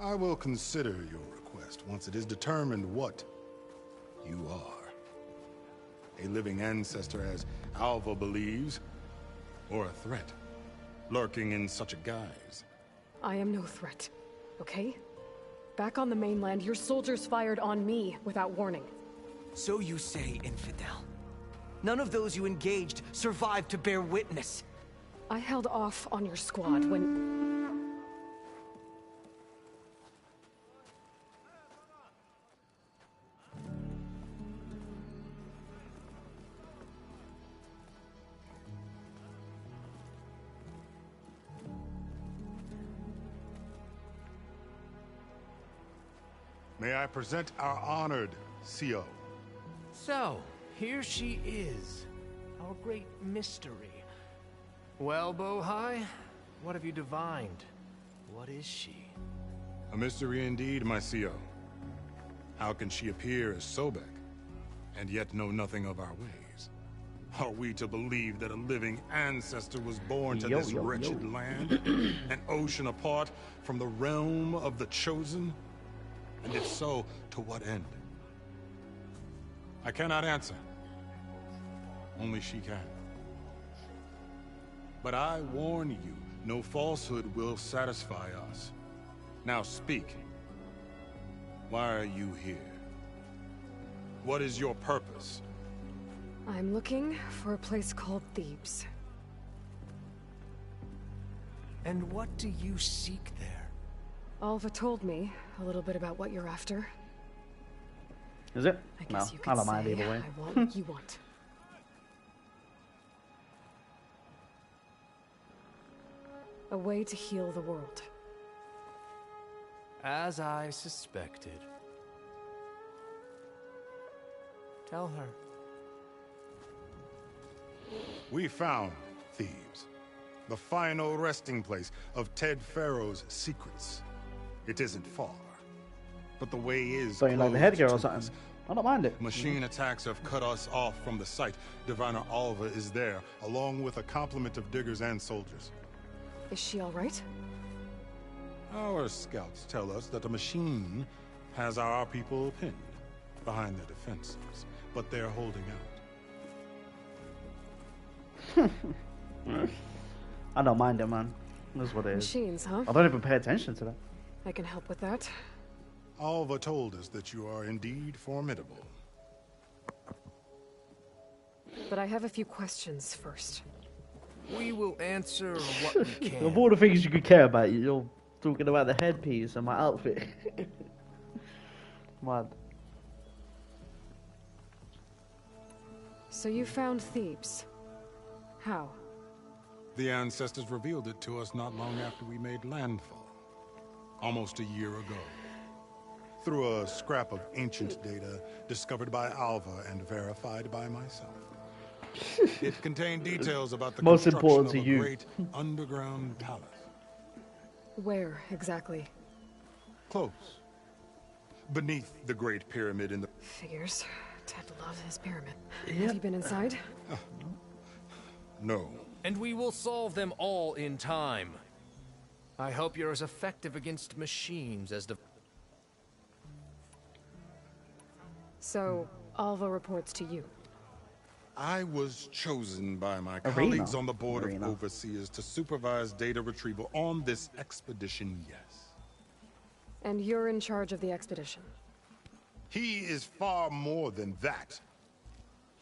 I will consider your request once it is determined what you are. A living ancestor, as Alva believes, or a threat, lurking in such a guise. I am no threat, okay? Back on the mainland, your soldiers fired on me without warning. So you say, infidel. None of those you engaged survived to bear witness. I held off on your squad when... May I present our honored CO. So, here she is, our great mystery. Well, Bohai, what have you divined? What is she? A mystery indeed, my CO. How can she appear as Sobek, and yet know nothing of our ways? Are we to believe that a living ancestor was born to this wretched land, an ocean apart from the realm of the Chosen? And if so, to what end? I cannot answer. Only she can. But I warn you, no falsehood will satisfy us. Now speak. Why are you here? What is your purpose? I'm looking for a place called Thebes. And what do you seek there? Alva told me a little bit about what you're after. Is it? I guess No, you I could don't mind say either way. I want what you want. A way to heal the world. As I suspected. Tell her. We found Thebes, the final resting place of Ted Pharaoh's secrets. It isn't far, but the way is So you like the closed headgear or to something? us. I don't mind it. Machine attacks have cut us off from the site. Diviner Alva is there, along with a complement of diggers and soldiers. Is she all right? Our scouts tell us that the machine has our people pinned behind their defenses, but they're holding out. I don't mind it, man. That's what it is. Machines, huh? I don't even pay attention to that. I can help with that. Alva told us that you are indeed formidable. But I have a few questions first. We will answer what we can. Of all the things you could care about, you're talking about the headpiece and my outfit. Mad. So you found Thebes. How? The ancestors revealed it to us not long after we made landfall, almost a year ago. Through a scrap of ancient data discovered by Alva and verified by myself. It contained details about the Most construction important of to a you. great underground palace. Where, exactly? Close. Beneath the Great Pyramid in the... Figures. Ted loves his pyramid. Yep. Have you been inside? No. And we will solve them all in time. I hope you're as effective against machines as the... So, Alva reports to you. I was chosen by my Arena. colleagues on the board Arena. of overseers to supervise data retrieval on this expedition, yes. And you're in charge of the expedition. He is far more than that.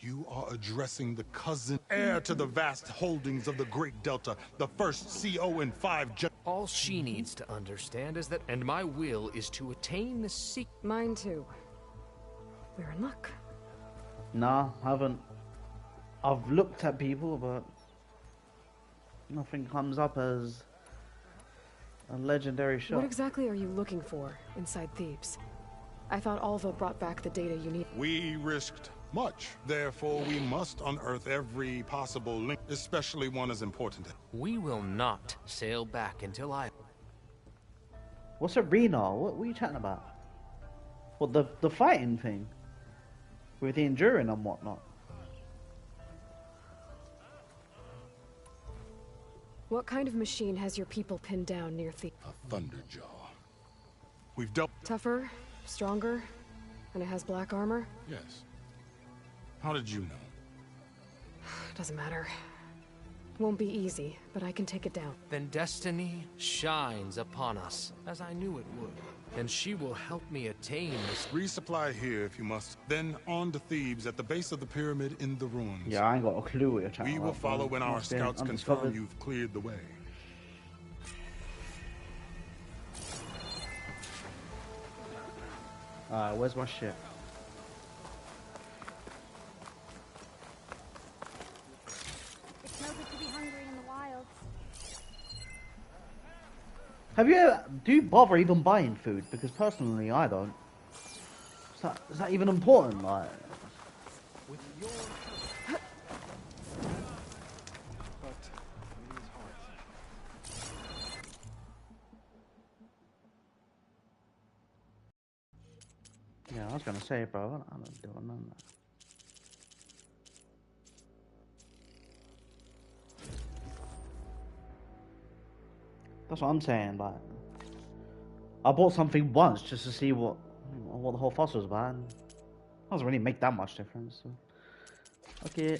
You are addressing the cousin heir to the vast holdings of the Great Delta, the first CO in 5 gen... All she needs to understand is that, and my will is to attain the secret. Mine too. We're in luck. Nah, haven't. I've looked at people, but nothing comes up as a legendary shot. What exactly are you looking for inside Thebes? I thought Alva brought back the data you need. We risked much. Therefore, we must unearth every possible link, especially one as important. We will not sail back until I... What's arena? What are you chatting about? What, the fighting thing? With the enduring and whatnot? What kind of machine has your people pinned down near Thebes? A Thunderjaw. We've dealt... Tougher, stronger, and it has black armor? Yes. How did you know? Doesn't matter. Won't be easy, but I can take it down. Then destiny shines upon us, as I knew it would. And she will help me attain this. Resupply here if you must. Then on to Thebes at the base of the pyramid in the ruins. Yeah, I ain't got a clue what you're chatting We about. will follow when our scouts confirm undiscovered. you've cleared the way. Where's my shit? It's no good to be hungry in the wild. Have you ever, do you bother even buying food? Because personally, I don't. Is that even important? Like, With your yeah, I was gonna say, bro, I don't do none of that. That's what I'm saying. Like, I bought something once just to see what the whole fuss was about. And it doesn't really make that much difference. So. Okay.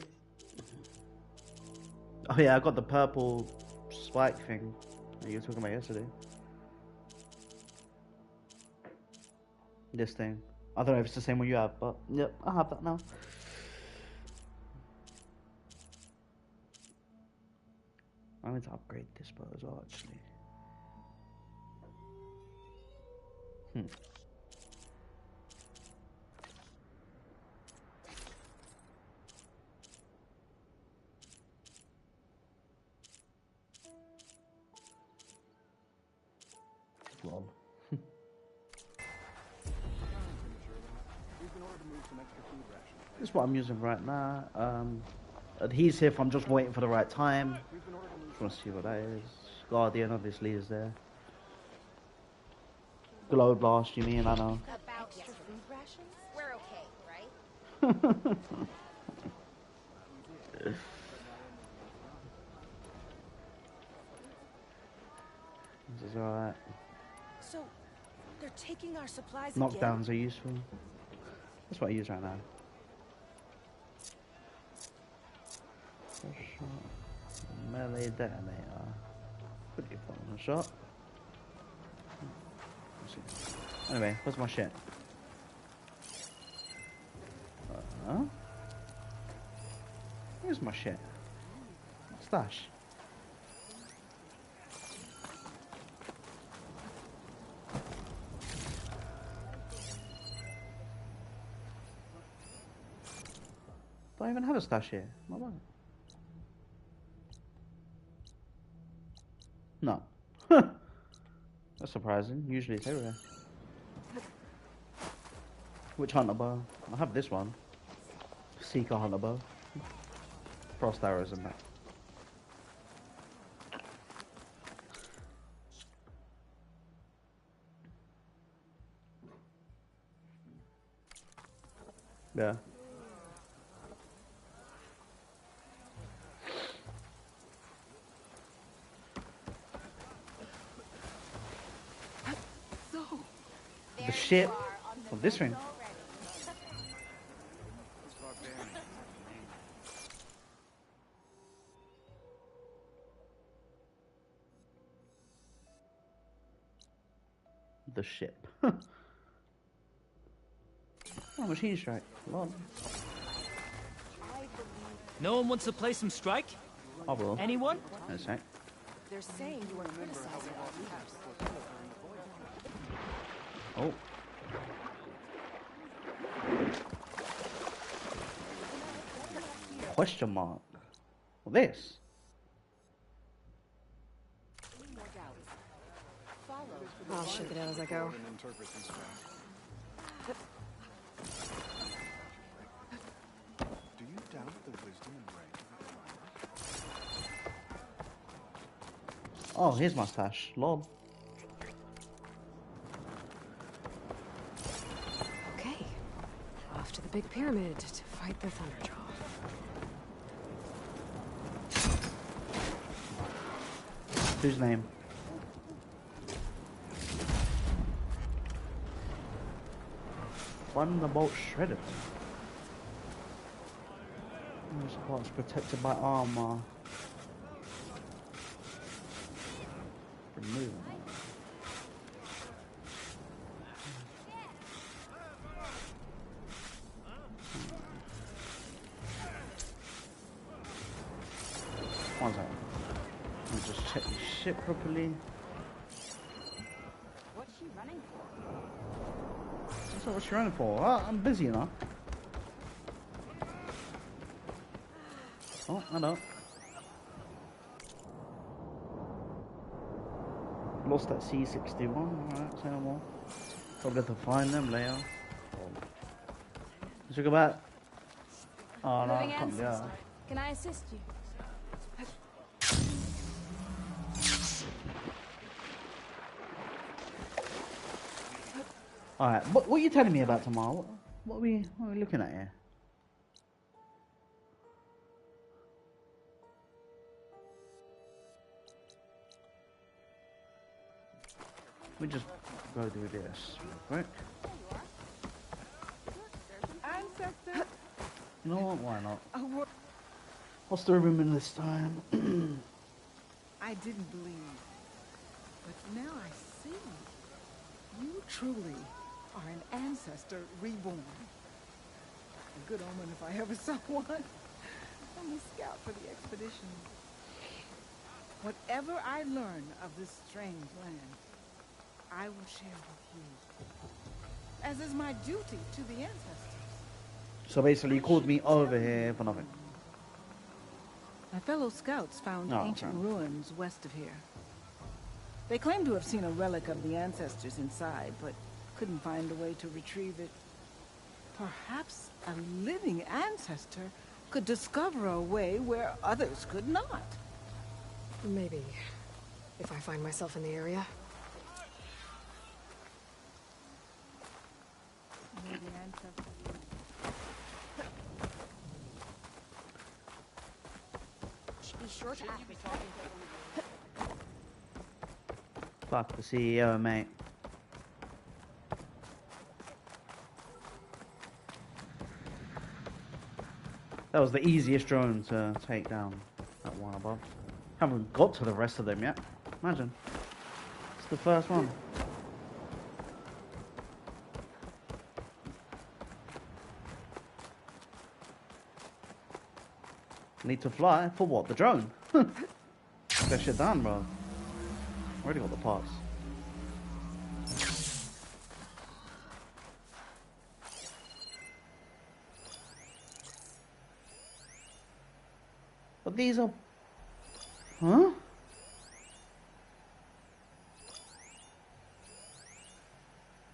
Oh yeah, I got the purple spike thing that you were talking about yesterday. This thing. I don't know if it's the same one you have, but yep, I have that now. I need to upgrade this bow as well, actually. Lol. This is what I'm using right now. Adhesive, I'm just waiting for the right time. Just want to see what that is. Guardian obviously is there. Glow Blast, you mean? I know. About extra food rations? We're okay, right? This is alright. So, they're taking our supplies again? Knockdowns are useful. That's what I use right now. Melee detonator. Pretty fun shot. Let's see. Anyway, where's my shit? Where's my shit? Stash. Do I even have a stash here? Am I right? No. That's surprising. Usually it's everywhere. Which hunter bow? I have this one. Seeker hunter bow. Frost arrows and that. Yeah. The ship of this ring. The ship. Oh, machine strike. Lord. No one wants to play some strike? I will. Anyone? That's right. They're saying you are criticizing our house. Oh. Question mark. Well, this. I'll shake it out as I go. Do you doubt the wisdom and rank of the Oh, here's my stash. Lol. Okay. Off to the big pyramid to fight the Thunderjaw. Whose name? Thunderbolt shredded. This part's protected by armor. Remove. One second. Let me just check the ship properly. What's she running for? That's not what she's running for. Oh, I'm busy enough. Oh, I know. Lost that C61. Alright, say no more. Probably have to find them later. Let's talk about. Oh no, I can't do that. Can I assist you? Alright, what are you telling me about tomorrow? What are we looking at here? We just go do this real quick. Ancestor. You know what? Why not? Oh, What's the room in this time? I didn't believe, but now I see. You truly are an ancestor reborn. A good omen if I ever saw one. I'm a scout for the expedition. Whatever I learn of this strange land, I will share with you, as is my duty to the ancestors. So basically, you called me over here for nothing. My fellow scouts found Oh, ancient okay. ruins west of here. They claim to have seen a relic of the ancestors inside, but couldn't find a way to retrieve it. Perhaps a living ancestor could discover a way where others could not. Maybe. If I find myself in the area. Maybe ancestors. Be sure to ask me talking to Fuck the CEO, mate. That was the easiest drone to take down. That one above. Haven't got to the rest of them yet. Imagine. It's the first one. Need to fly? For what? The drone? Get that shit done, bro. Already got the parts. But these are... Huh?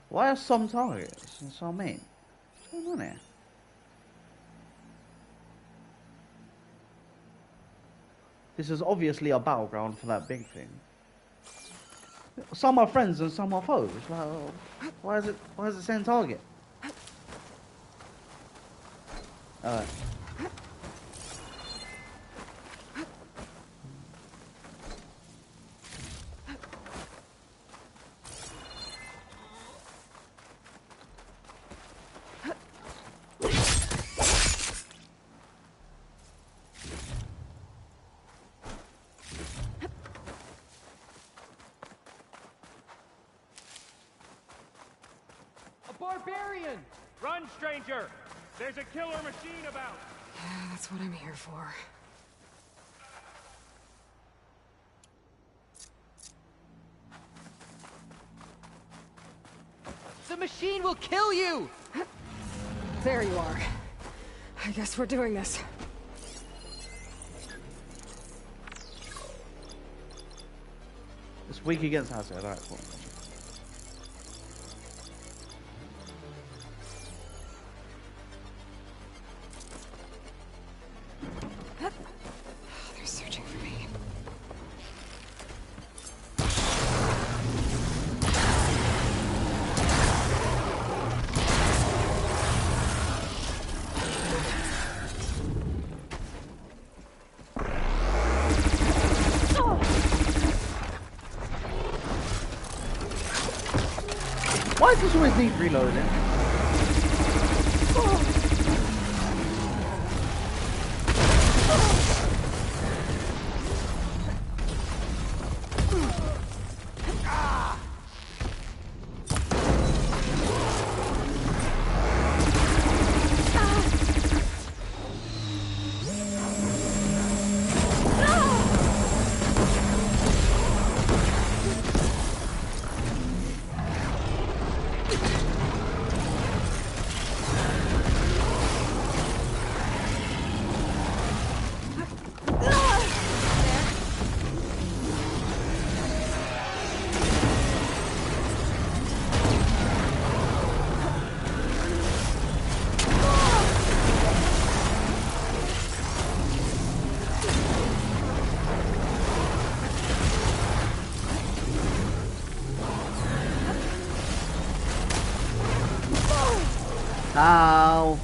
Why are some targets and some ain't? What's going on here? This is obviously a battleground for that big thing. Some are friends and some are foes. Like, why is it saying target? Barbarian! Run, stranger! There's a killer machine about! Yeah, that's what I'm here for. The machine will kill you! There you are. I guess we're doing this. It's weak against hazard. Alright, cool. They're searching for me. Why does this always need reloading? Ow.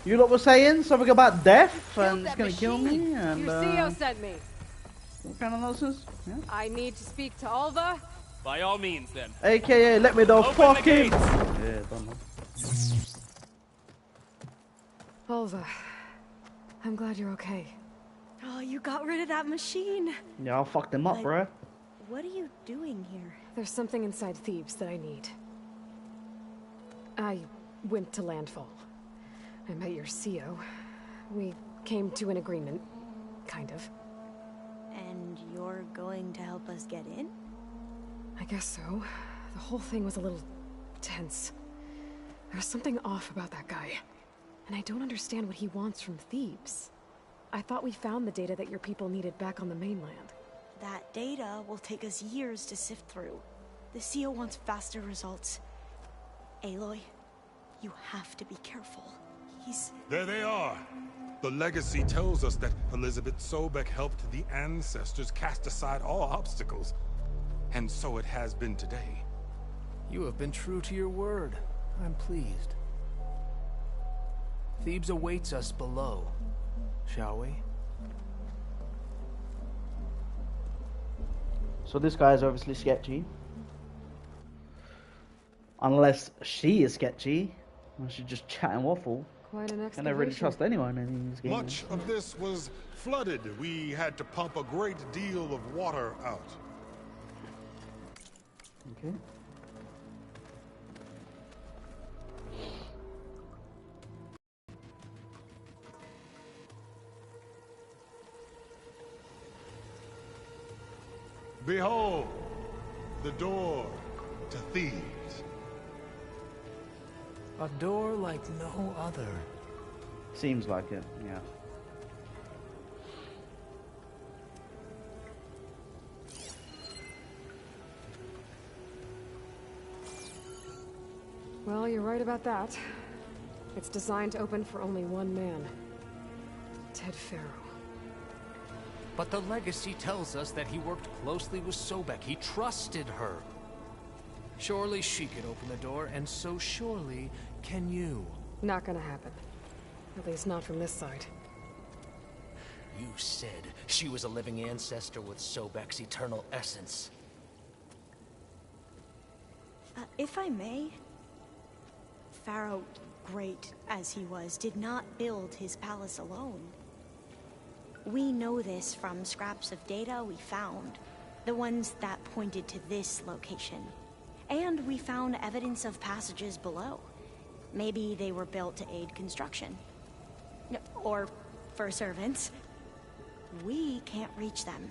You lot were saying something about death and it's gonna kill me and Your CEO sent me. what kind of nonsense? Yeah. I need to speak to Alva. By all means, then. AKA let me the Open fuck the in. gates. Yeah, don't know. Alva, I'm glad you're okay. Oh, you got rid of that machine. Yeah, I fucked him up, But- bruh. What are you doing here? There's something inside Thebes that I need. I went to landfall. I met your CO. We came to an agreement, kind of. And you're going to help us get in? I guess so. The whole thing was a little tense. There's something off about that guy. And I don't understand what he wants from Thebes. I thought we found the data that your people needed back on the mainland. That data will take us years to sift through. The CO wants faster results. Aloy, you have to be careful. There they are. The legacy tells us that Elizabeth Sobek helped the ancestors cast aside all obstacles. And so it has been today. You have been true to your word. I'm pleased. Thebes awaits us below. Shall we? So this guy is obviously sketchy. Unless she is sketchy. Or she's just chatting waffle. Quite an I never really trust anyone in these games. Much of this was flooded. We had to pump a great deal of water out. Okay. Behold, the door to Thebes. A door like no other. Seems like it, yeah. Well, you're right about that. It's designed to open for only one man. Ted Farrow. But the legacy tells us that he worked closely with Sobek. He trusted her. Surely she could open the door, and so surely can you. Not gonna happen. At least not from this side. You said she was a living ancestor with Sobek's eternal essence. If I may, Pharaoh, great as he was, did not build his palace alone. We know this from scraps of data we found, the ones that pointed to this location. And we found evidence of passages below. Maybe they were built to aid construction. Or for servants. We can't reach them.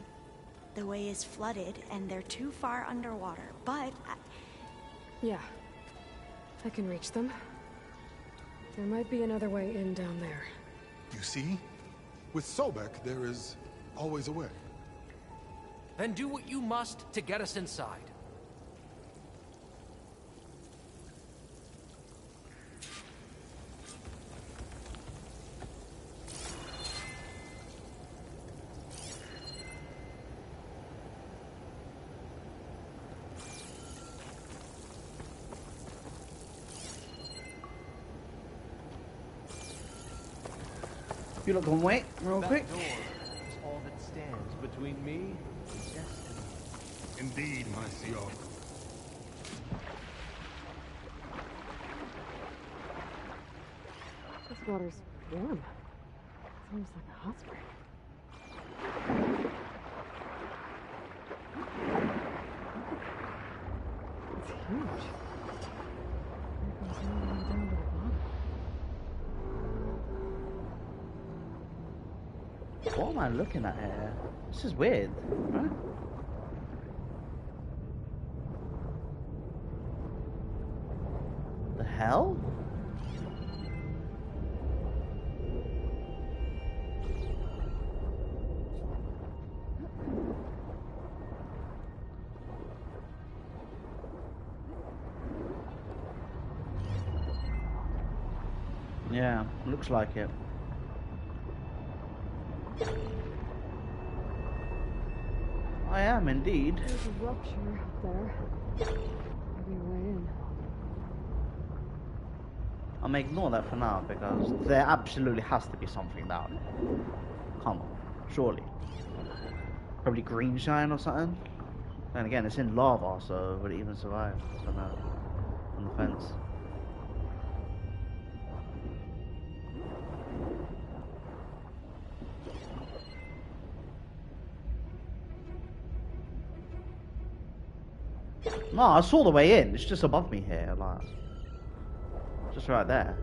The way is flooded and they're too far underwater, but... Yeah. I can reach them. There might be another way in down there. You see? With Sobek, there is always a way. Then do what you must to get us inside. You lot can wait real quick. That door is all that stands between me and destiny. Indeed, my CEO. This water's warm. It's almost like a hot spring. It's huge. It goes all the way down to the bottom. What am I looking at here? This is weird, right? The hell? Yeah, looks like it. I am indeed. There's a rupture up there. Maybe a way in. I'm gonna ignore that for now because there absolutely has to be something down there. Come on, surely. Probably green shine or something. And again, it's in lava, so would it even survive? I don't know. On the fence. No, I saw the way in. It's just above me here, like, just right there.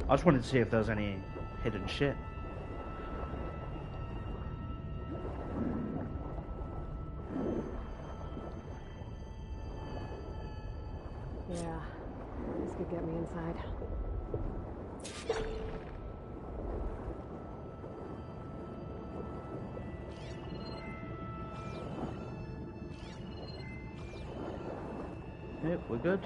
I just wanted to see if there was any hidden shit. Yeah, this could get me inside. Yep, we're good.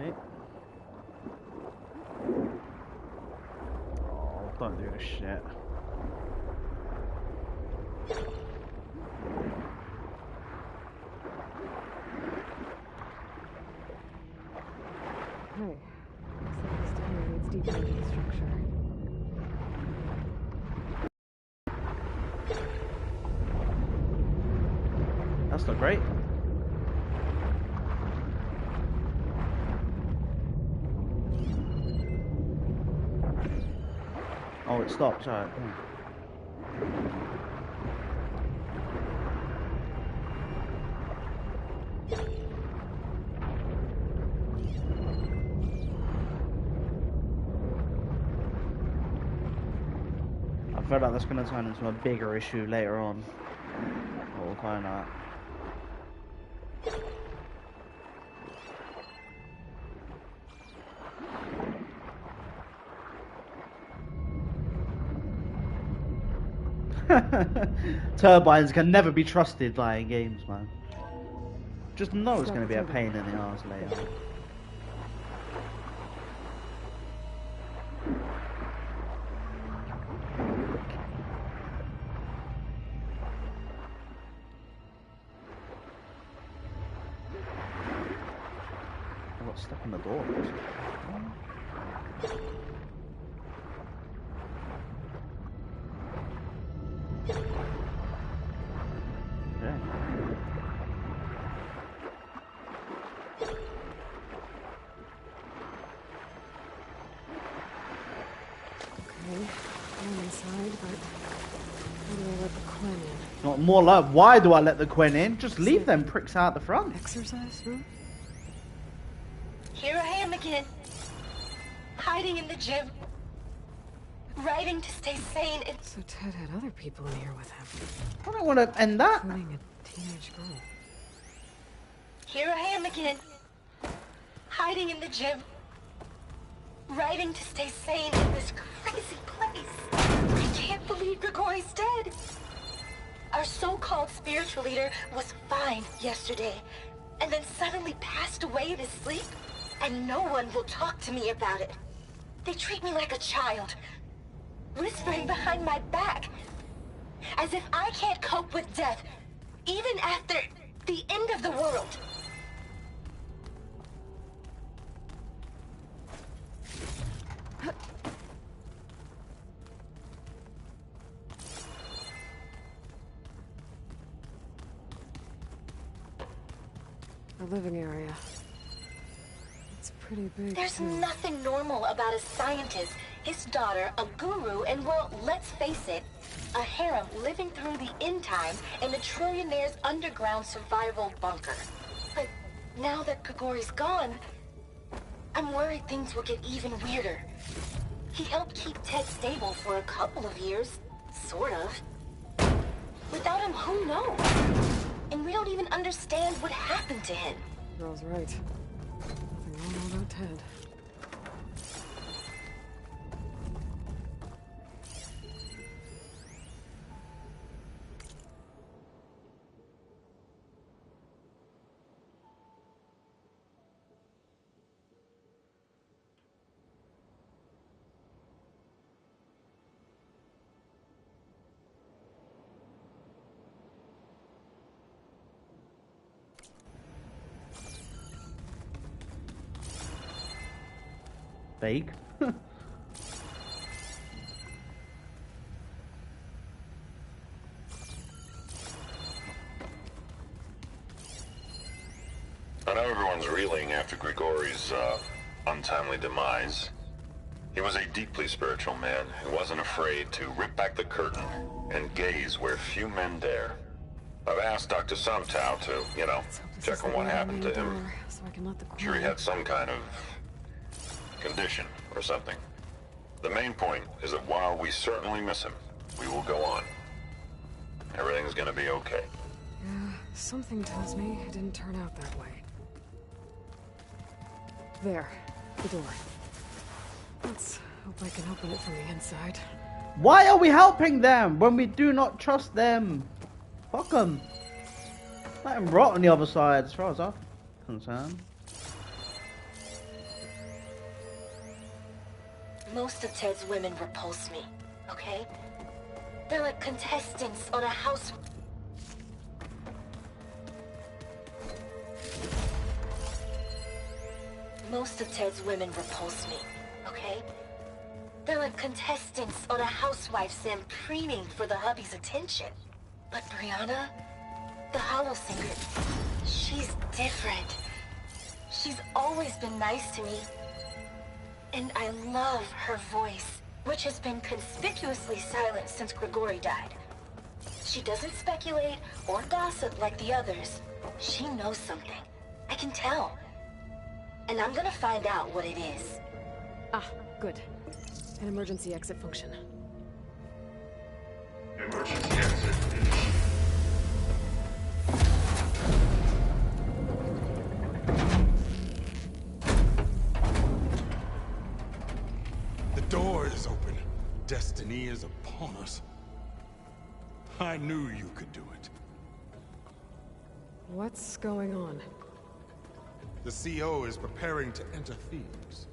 Okay. Oh, don't do this shit. Hey, looks like this tunnel leads deeper into the structure. That's not great. Oh, it stopped, right. I feel like that's going to turn into a bigger issue later on. But we'll find out. Turbines can never be trusted like in games, man. Just know it's going to be a pain in the ass later. got stuck in the door. Yeah. Okay, I'm inside, but how do I let the Quen in? Not more like, why do I let the Quen in? Just leave them pricks out the front. Exercise room? Here I am again. Hiding in the gym. Writing to stay sane and... So Ted had other people in here with him. I don't want to end that. Including a teenage girl. Here I am again. Hiding in the gym. Writing to stay sane in this crazy place. I can't believe Grigori's dead. Our so-called spiritual leader was fine yesterday, and then suddenly passed away in his sleep, and no one will talk to me about it. They treat me like a child, whispering behind my back, as if I can't cope with death, even after the end of the world. The living area. It's pretty big. There's too. nothing normal about a scientist, his daughter, a guru, and well, let's face it, a harem living through the end times in a trillionaire's underground survival bunker. But now that Grigori's gone, I'm worried things will get even weirder. He helped keep Ted stable for a couple of years, sort of. Without him, who knows? And we don't even understand what happened to him. Girl's right. Nothing wrong about Ted. Fake. I know everyone's reeling after Grigori's untimely demise. He was a deeply spiritual man who wasn't afraid to rip back the curtain and gaze where few men dare. I've asked Dr. Sumtow to, check on what happened to him. So I can let the Sure he had some kind of condition or something. The main point is that while we certainly miss him, we will go on. Everything's gonna be okay. Yeah, something tells me it didn't turn out that way. There, the door. Let's hope I can open it from the inside. Why are we helping them when we do not trust them? Fuck them. Let them rot on the other side, as far as I'm concerned. Most of Ted's women repulse me, okay? They're like contestants on a house... Most of Ted's women repulse me, okay? They're like contestants on a housewife sim preening for the hubby's attention. But Brianna, the hollow singer, she's different. She's always been nice to me. And I love her voice, which has been conspicuously silent since Grigori died. She doesn't speculate or gossip like the others. She knows something. I can tell. And I'm gonna find out what it is. Ah, good. An emergency exit function. Emergency exit initiated. The door is open. Destiny is upon us. I knew you could do it. What's going on? The CO is preparing to enter Thebes.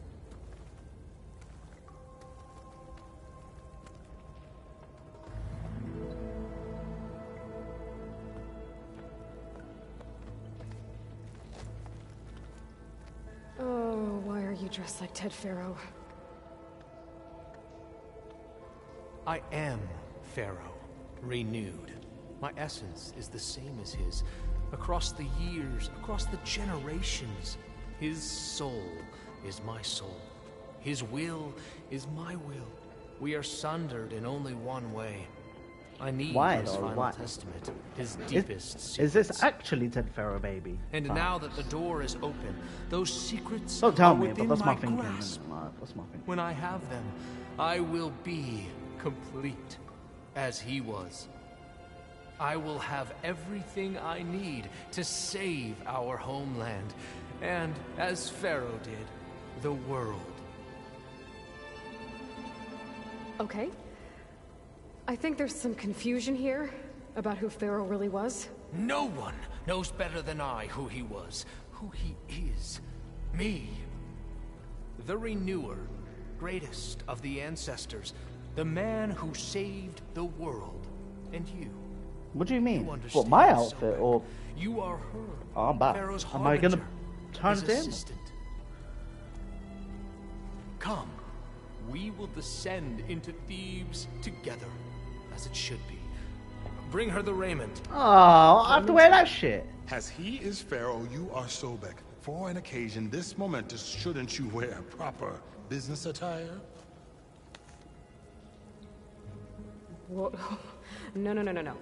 dressed like Ted Pharaoh. I am Pharaoh, renewed. My essence is the same as his. Across the years, across the generations, his soul is my soul. His will is my will. We are sundered in only one way. I need his final testament, his deepest secrets. Is this actually Ted Pharaoh, baby? And now that the door is open, those secrets don't tell are me, but within that's my my thinking. grasp. That's my thinking. When I have them, I will be complete, as he was. I will have everything I need to save our homeland, and, as Pharaoh did, the world. Okay. I think there's some confusion here about who Pharaoh really was. No one knows better than I who he was, who he is. Me. The Renewer, greatest of the ancestors, the man who saved the world. And you. What do you mean? What, my outfit, or...? You are her. Oh, I'm back. Pharaoh's Am I gonna turn his to him? assistant. Come. We will descend into Thebes together, as it should be. Bring her the raiment. Oh, I have to wear that shit. As he is Pharaoh, you are Sobek. For an occasion this momentous, shouldn't you wear proper business attire? Whoa. No, no, no, no, no.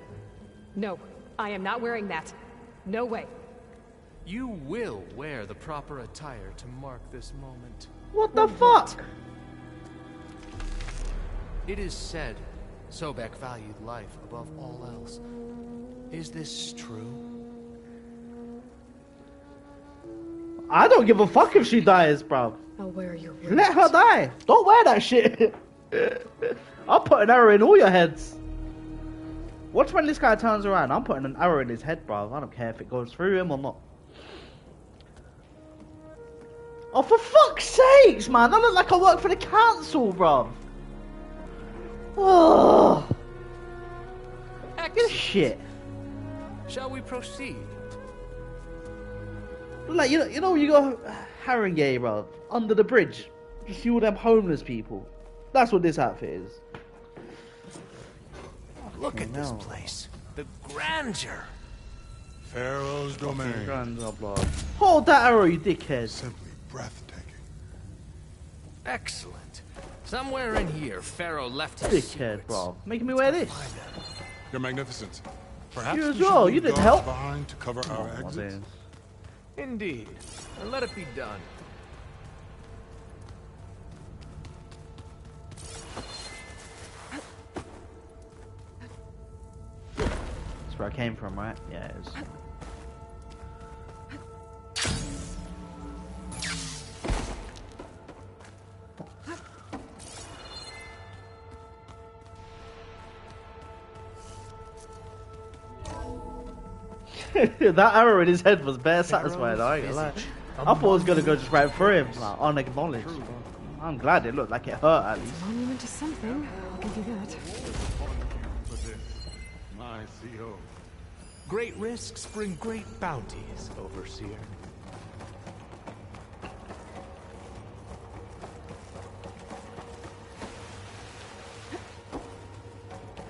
No, I am not wearing that. No way. You will wear the proper attire to mark this moment. What the fuck? It is said Sobek valued life above all else. Is this true? I don't give a fuck if she dies, bro. I'll wear your raiment. Let her die. Don't wear that shit. I'll put an arrow in all your heads. Watch when this guy turns around. I'm putting an arrow in his head, bro. I don't care if it goes through him or not. Oh, for fuck's sakes, man. I look like I work for the council, bro. Oh. This shit. Shall we proceed? Like, you know when you go Haringey, bro, under the bridge. You see all them homeless people. That's what this outfit is. Look at this place. The grandeur. Pharaoh's domain. Hold that arrow, you dickhead. Simply breathtaking. Excellent. Somewhere in here, Pharaoh left his dickhead, bro. Making me wear this. Your Magnificence. Perhaps you as well. You didn't help. Behind to cover our exits. Indeed. And let it be done. That's where I came from, right? Yeah, it is. That arrow in his head was bare satisfied, I ain't gonna lie. I thought it was gonna go just right through him, like, unacknowledged. I'm glad it looked like it hurt at least. Monument to something, I'll give you that. My CO. Great risks bring great bounties, Overseer.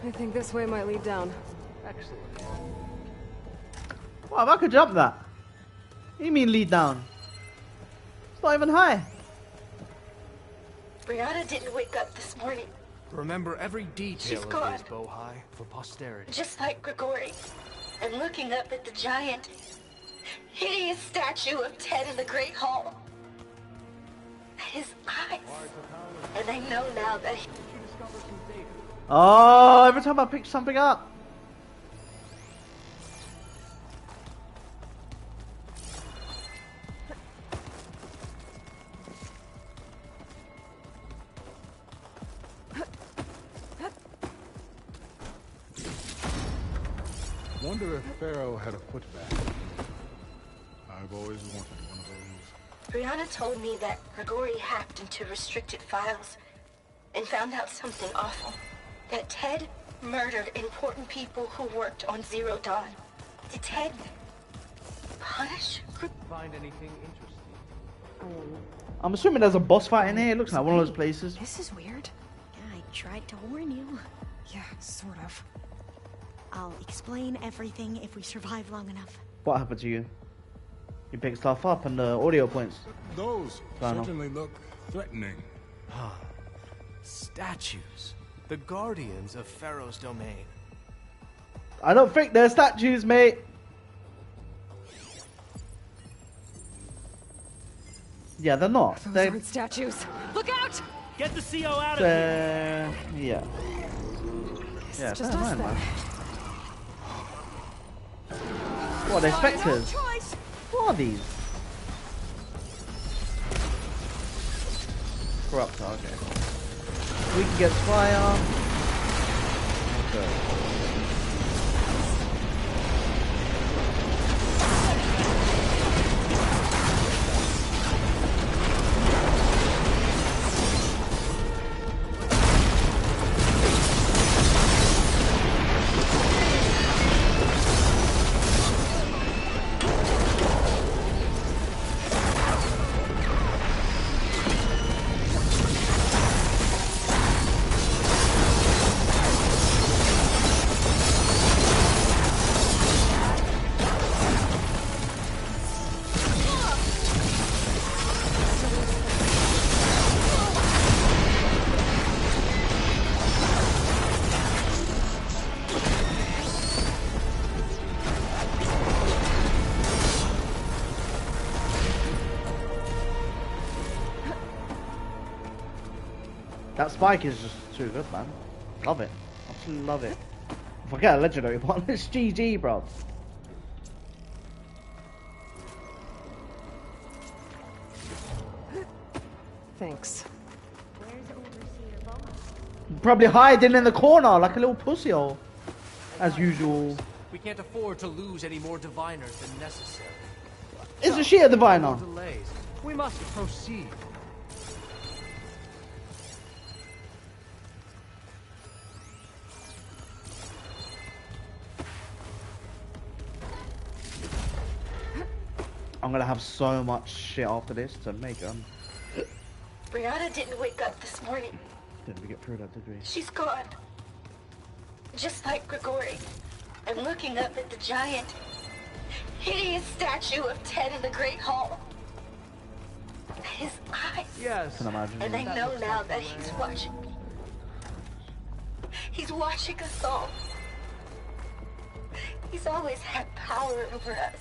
I think this way might lead down. Excellent. Wow, if I could jump that. What do you mean lead down? It's not even high. Brianna didn't wake up this morning. Remember every detail She's of gone. this, Bohai, for posterity. Just like Grigori. And looking up at the giant, hideous statue of Ted in the Great Hall. His eyes. And I know now that he... Oh, every time I pick something up. Wonder if Pharaoh had a putback. I've always wanted one of those. Brianna told me that Grigori hacked into restricted files and found out something awful. That Ted murdered important people who worked on Zero Dawn. Did Ted punish? Find anything interesting? I'm assuming there's a boss fight in here. It looks like one of those places. This is weird. Yeah, I tried to warn you. Yeah, sort of. I'll explain everything if we survive long enough. What happened to you? You picked stuff up and the audio points. Those certainly look threatening. Ah, statues. The guardians of Pharaoh's domain. I don't think they're statues, mate. Yeah, they're not. Those aren't statues. Look out! Get the CO out of here! Yeah. Yeah, Just never us mind, then. man. What are they, specters? What are these? Corruptor, okay. We can get fire. Okay. That spike is just too good, man. Love it. Absolutely love it. If I get a legendary one, it's GG, bro. Thanks. Probably hiding in the corner like a little pussy hole. As usual. We can't afford to lose any more diviners than necessary. Isn't she a diviner? No delays. We must proceed. I'm gonna have so much shit after this to make them. Brianna didn't wake up this morning. Didn't we get through that, did we? She's gone. Just like Grigori. I'm looking up at the giant, hideous statue of Ted in the Great Hall. His eyes. Yes. Can imagine. And I know now that he's watching me. He's watching us all. He's always had power over us.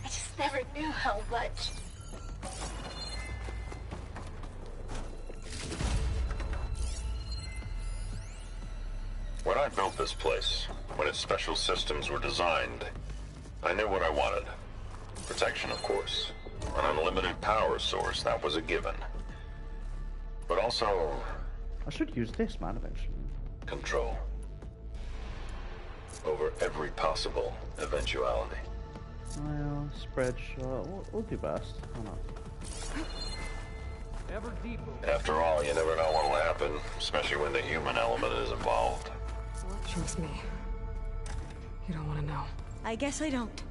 I just never knew how much. When I built this place, when its special systems were designed, I knew what I wanted. Protection, of course. An unlimited power source, that was a given. But also... I should use this, man, eventually. Control. Over every possible eventuality. Well, spread shot. We'll do best. Why not? Ever deeper. After all, you never know what'll happen, especially when the human element is involved. Trust me. You don't want to know. I guess I don't.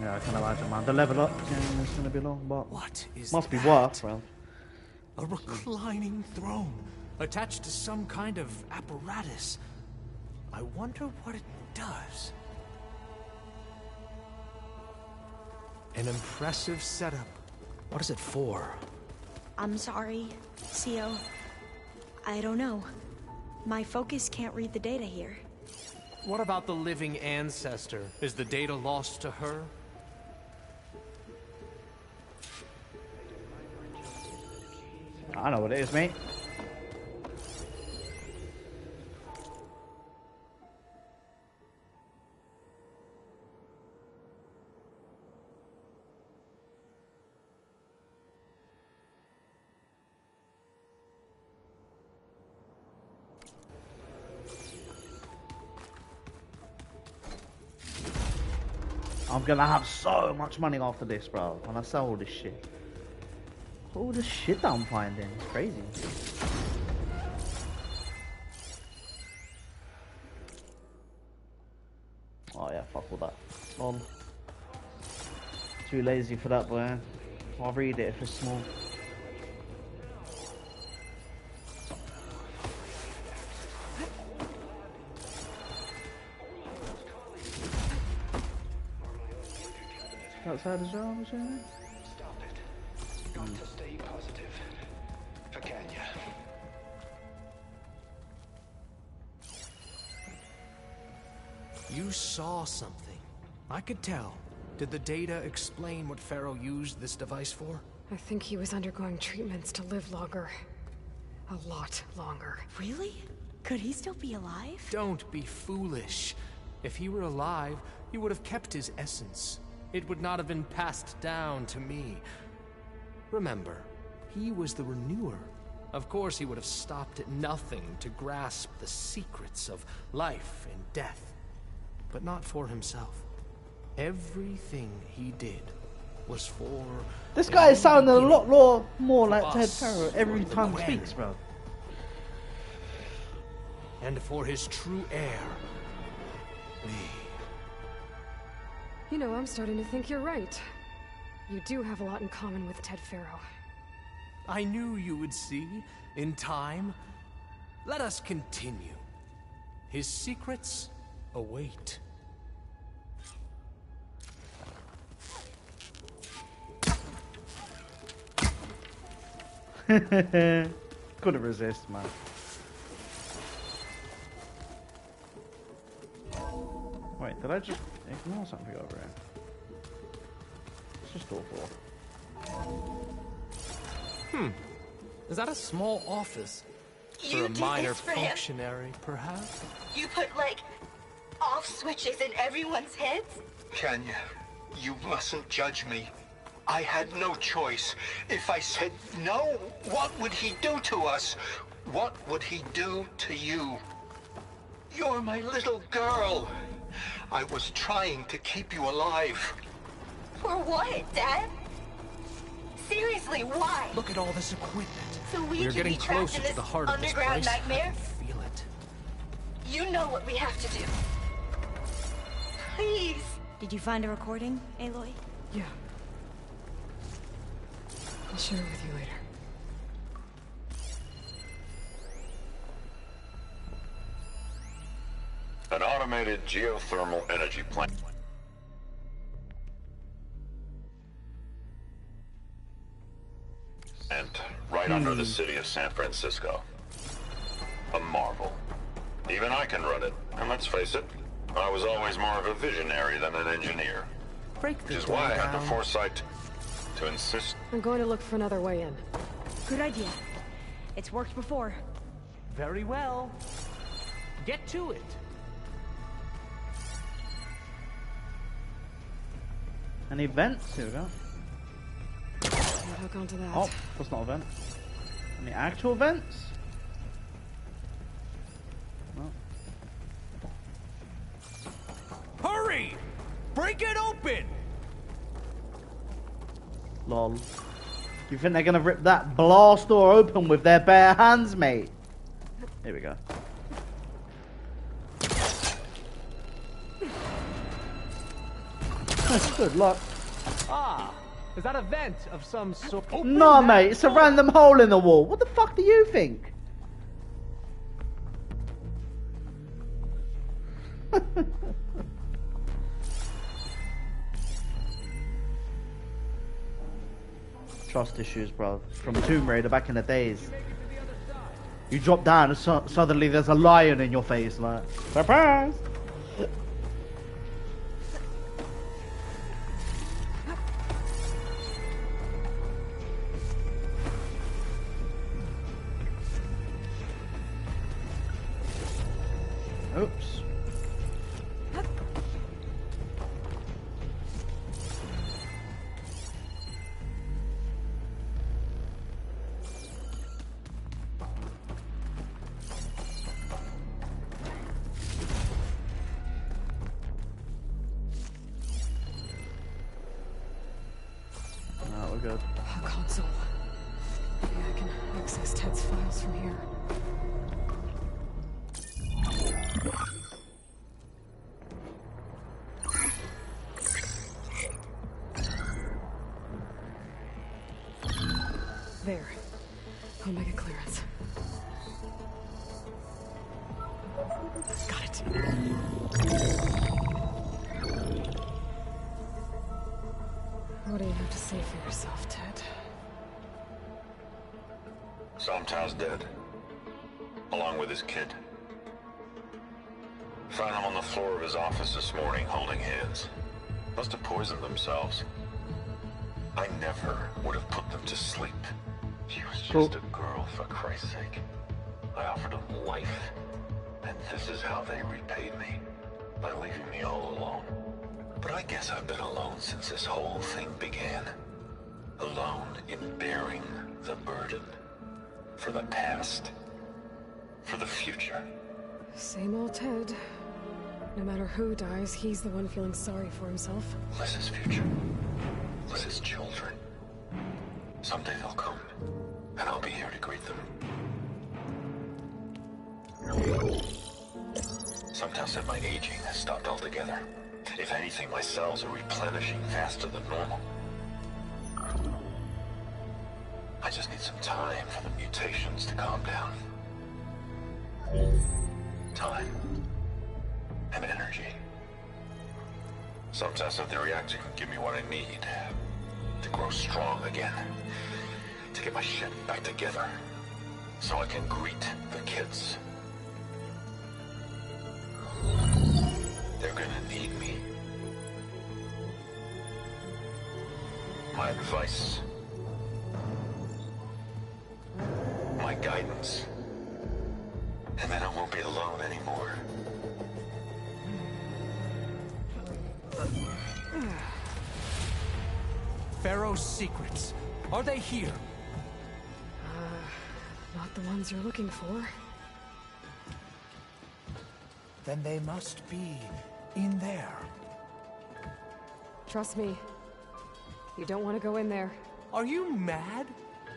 Yeah, I can imagine, man. The level up game is gonna be long, but what is must be that? worth, bro. A reclining throne attached to some kind of apparatus. I wonder what it does. An impressive setup. What is it for? I'm sorry, CO. I don't know. My focus can't read the data here. What about the living ancestor? Is the data lost to her? I know what it is, mate. I'm gonna have so much money after this, bro, when I sell all this shit. All this shit that I'm finding, it's crazy. Oh yeah, fuck all that. Lol. Too lazy for that, boy. I'll read it if it's small. Outside as well, I'm assuming? Stop it. Got to stay positive. For Kenya. You saw something. I could tell. Did the data explain what Pharaoh used this device for? I think he was undergoing treatments to live longer. A lot longer. Really? Could he still be alive? Don't be foolish. If he were alive, he would have kept his essence. It would not have been passed down to me. Remember, he was the renewer. Of course he would have stopped at nothing to grasp the secrets of life and death. But not for himself. Everything he did was for... This guy is sounding a lot more like Ted Pharaoh every time he speaks, bro. And for his true heir, me. You know, I'm starting to think you're right. You do have a lot in common with Ted Pharaoh. I knew you would see, in time. Let us continue. His secrets await. Couldn't resist, man. Wait, did I just ignore something over here? It's just awful. Is that a small office? For a minor functionary, perhaps? You put, like, off switches in everyone's heads? Kenya, you mustn't judge me. I had no choice. If I said no, what would he do to us? What would he do to you? You're my little girl. I was trying to keep you alive. For what, Dad? Seriously, why? Look at all this equipment. So we We're can getting be trapped closer in to this the heart of this underground place. nightmare? I feel it. You know what we have to do. Please. Did you find a recording, Aloy? Yeah. I'll share it with you later. An automated geothermal energy plant. And right under the city of San Francisco. A marvel. Even I can run it. And let's face it, I was always more of a visionary than an engineer. Break Which is why I had the foresight to insist. I'm going to look for another way in. Good idea. It's worked before. Very well. Get to it. Any vents? Here we go. I'll hook onto that. Oh, that's not a vent. Any actual vents? No. Hurry! Break it open! Lol. You think they're gonna rip that blast door open with their bare hands, mate? Here we go. Good luck. Ah, is that a vent of some sort? No, mate, it's a random hole in the wall. What the fuck do you think? Trust issues, bro. From Tomb Raider back in the days. You drop down and suddenly there's a lion in your face, like, surprise! Oops. No, we're good. A console. Maybe I can access Ted's files from here. Say for yourself, Ted. Somtow's dead. Along with his kid. Found him on the floor of his office this morning, holding hands. Must have poisoned themselves. I never would have put them to sleep. She was just a girl, for Christ's sake. I offered them life. And this is how they repaid me. By leaving me all alone. But I guess I've been alone since this whole thing began. Alone in bearing the burden. For the past. For the future. Same old Ted. No matter who dies, he's the one feeling sorry for himself. Liz's future. Liz's children. Someday they'll come. And I'll be here to greet them. Sometimes said my aging has stopped altogether. If anything, my cells are replenishing faster than normal. I just need some time for the mutations to calm down. Time. And energy. Sometimes said the reactor can give me what I need. To grow strong again. To get my shit back together. So I can greet the kids. They're gonna need me. My advice. My guidance. And then I won't be alone anymore. Pharaoh's secrets. Are they here? Not the ones you're looking for. Then they must be in there. Trust me. You don't want to go in there. Are you mad?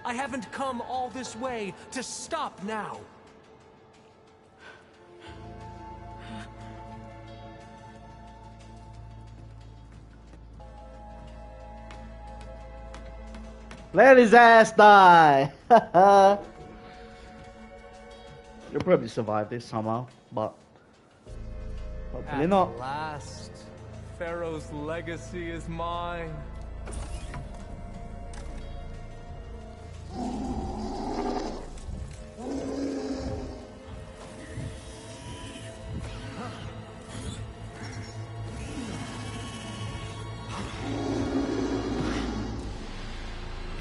I haven't come all this way to stop now. Let his ass die! You'll probably survive this somehow, but hopefully not. At last, Pharaoh's legacy is mine.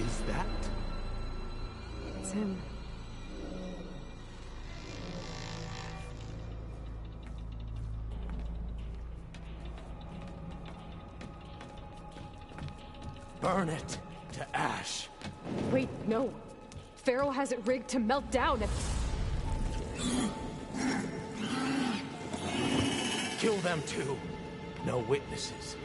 Is that? It's him. Burn it to ash. Wait, no. Pharaoh has it rigged to melt down and... Kill them too. No witnesses.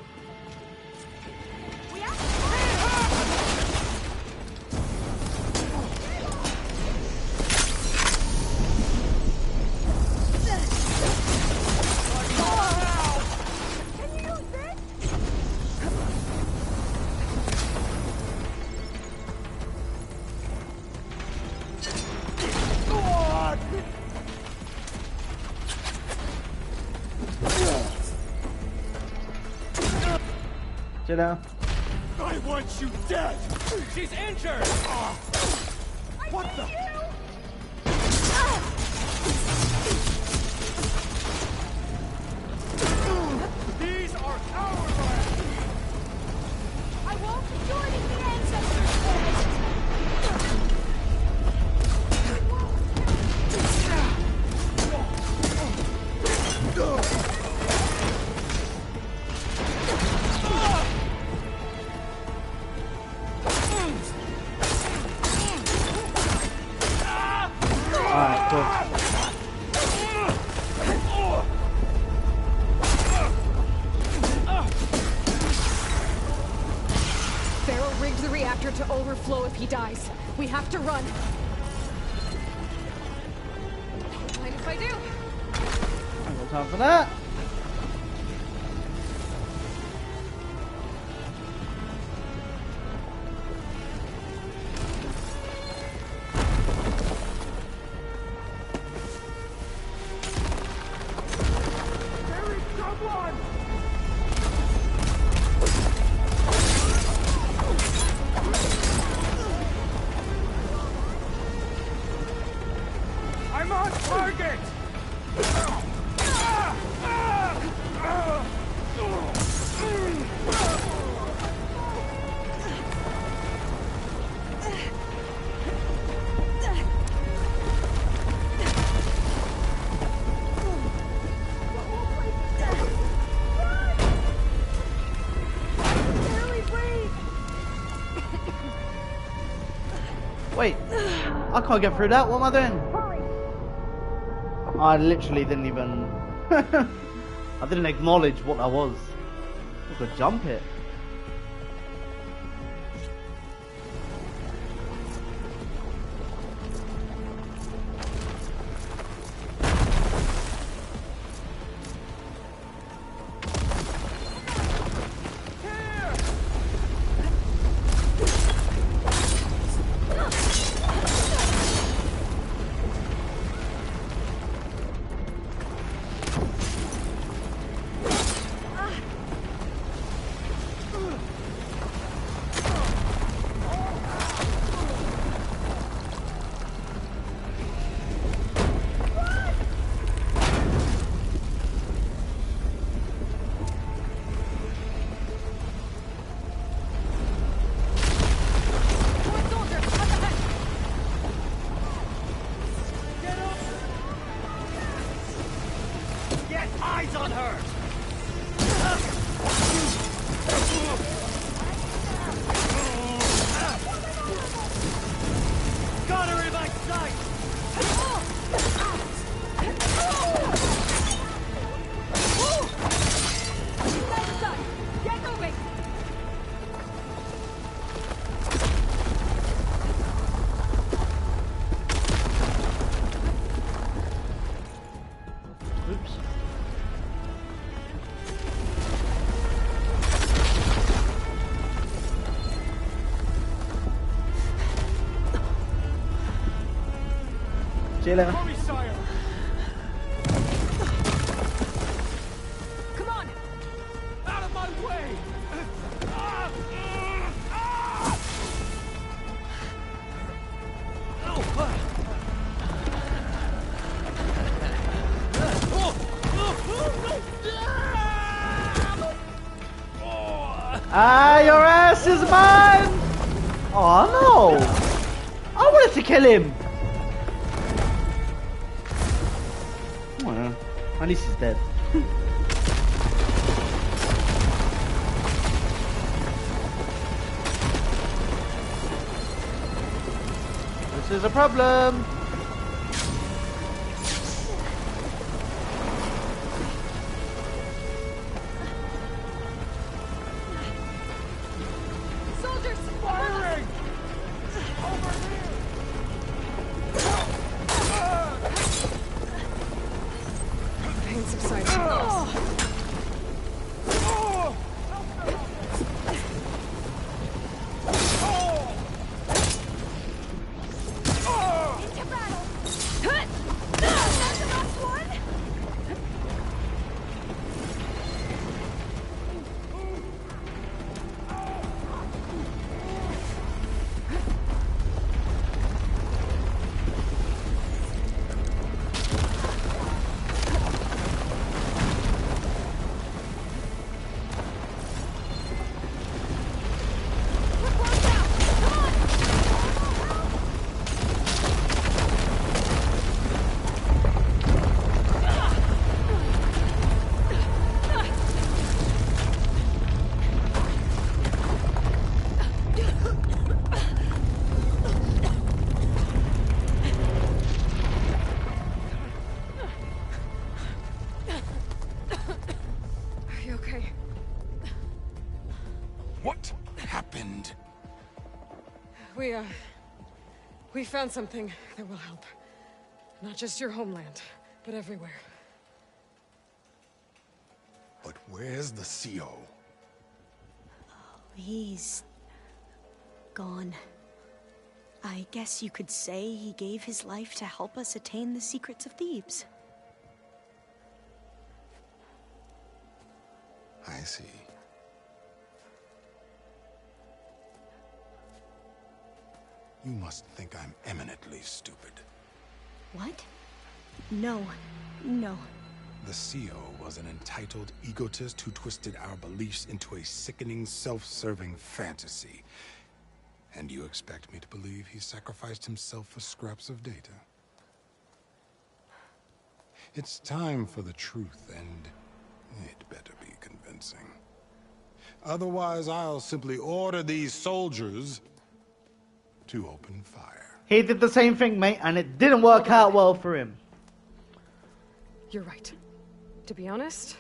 Sit down. I want you dead! She's injured! What the? These are our lands! I won't be joining the ancestors' Alright, cool. Pharaoh rigged the reactor to overflow if he dies. We have to run. Mind if I do? I got time for that. Wait, I can't get through that. What am I doing? I literally didn't even... I didn't acknowledge what that was. I could jump it. See you later. Come on! Out of my way! Ah, your ass is mine! Oh no! I wanted to kill him! Well, at least he's dead. This is a problem! Soldiers firing! Over here! Pain subsides. Into battle! That's the last one! Are you okay? What happened? We found something that will help. Not just your homeland, but everywhere. But where's the CO? He's gone. I guess you could say he gave his life to help us attain the secrets of Thebes. I see. You must think I'm eminently stupid. What? No. No. The CO was an entitled egotist who twisted our beliefs into a sickening, self-serving fantasy. And you expect me to believe he sacrificed himself for scraps of data? It's time for the truth, and it better be convincing. Otherwise, I'll simply order these soldiers to open fire. He did the same thing, mate, and it didn't work out well for him. You're right. To be honest,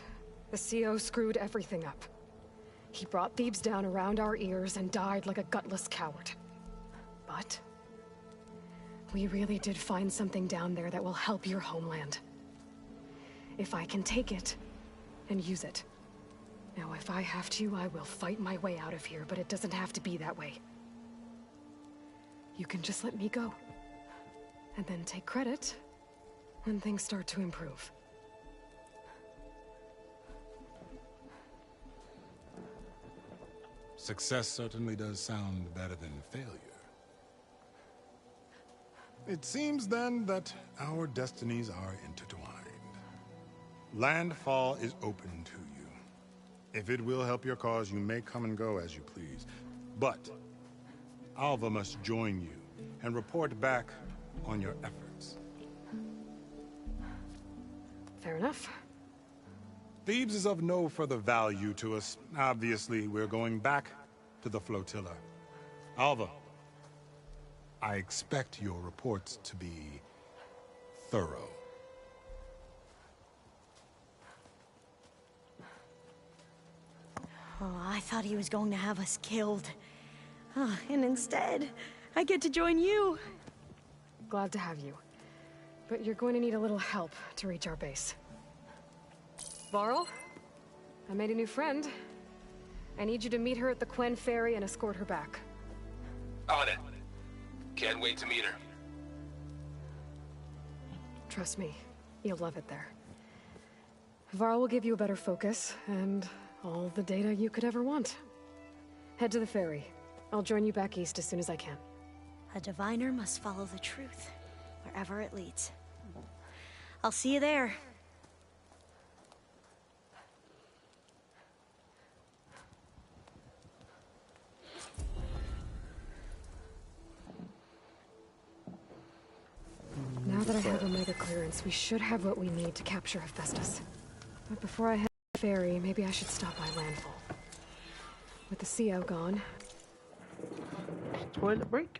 the CO screwed everything up. He brought Thebes down around our ears and died like a gutless coward. But we really did find something down there that will help your homeland. If I can take it and use it. Now, if I have to, I will fight my way out of here, but it doesn't have to be that way. You can just let me go. And then take credit when things start to improve. Success certainly does sound better than failure. It seems then that our destinies are intertwined. Landfall is open to you. If it will help your cause, you may come and go as you please. But Alva must join you and report back on your efforts. Fair enough. Thebes is of no further value to us. Obviously, we're going back to the flotilla. Alva, I expect your reports to be thorough. Oh, I thought he was going to have us killed. Oh, and instead, I get to join you. Glad to have you. But you're going to need a little help to reach our base. Varl, I made a new friend. I need you to meet her at the Quen Ferry and escort her back. On it. Can't wait to meet her. Trust me, you'll love it there. Varl will give you a better focus, and all the data you could ever want. Head to the ferry. I'll join you back east as soon as I can. A diviner must follow the truth, wherever it leads. I'll see you there. Now that I have Omega clearance, we should have what we need to capture Hephaestus. But before I head to the ferry, maybe I should stop by Landfall. With the CO gone... Toilet break?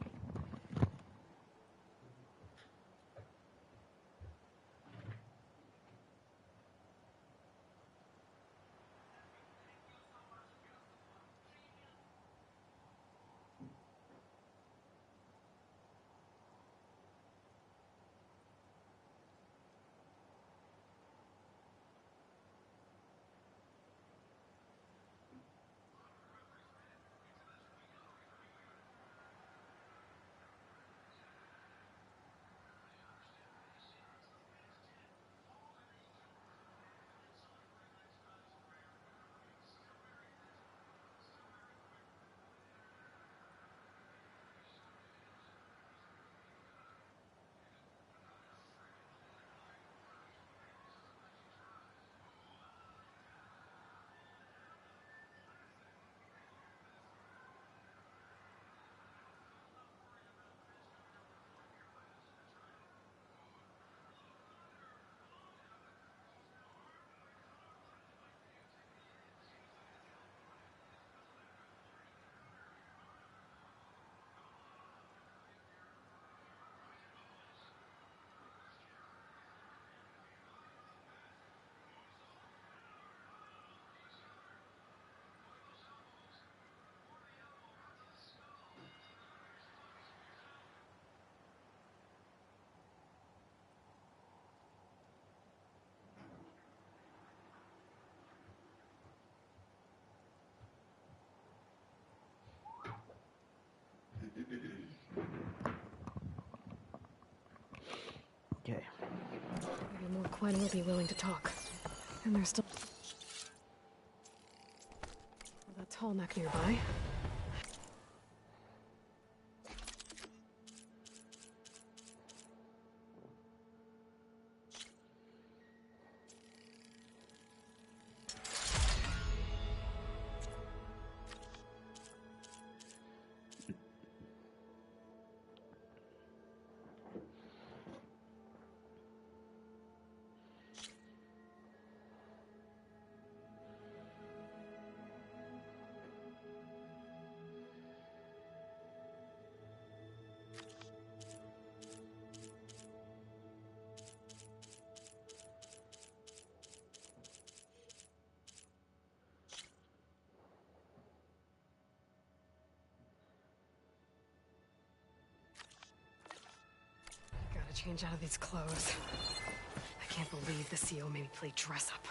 Okay. Maybe more Quen will be willing to talk. And there's still... that tall neck nearby. Change out of these clothes. I can't believe the CO made me play dress up.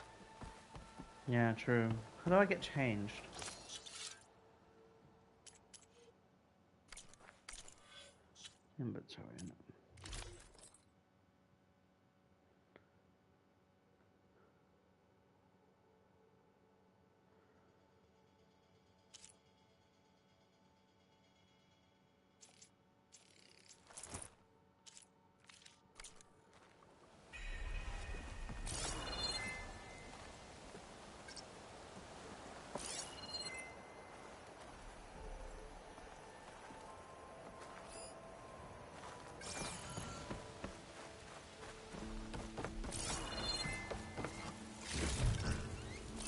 Yeah, true. How do I get changed? Inventory. No.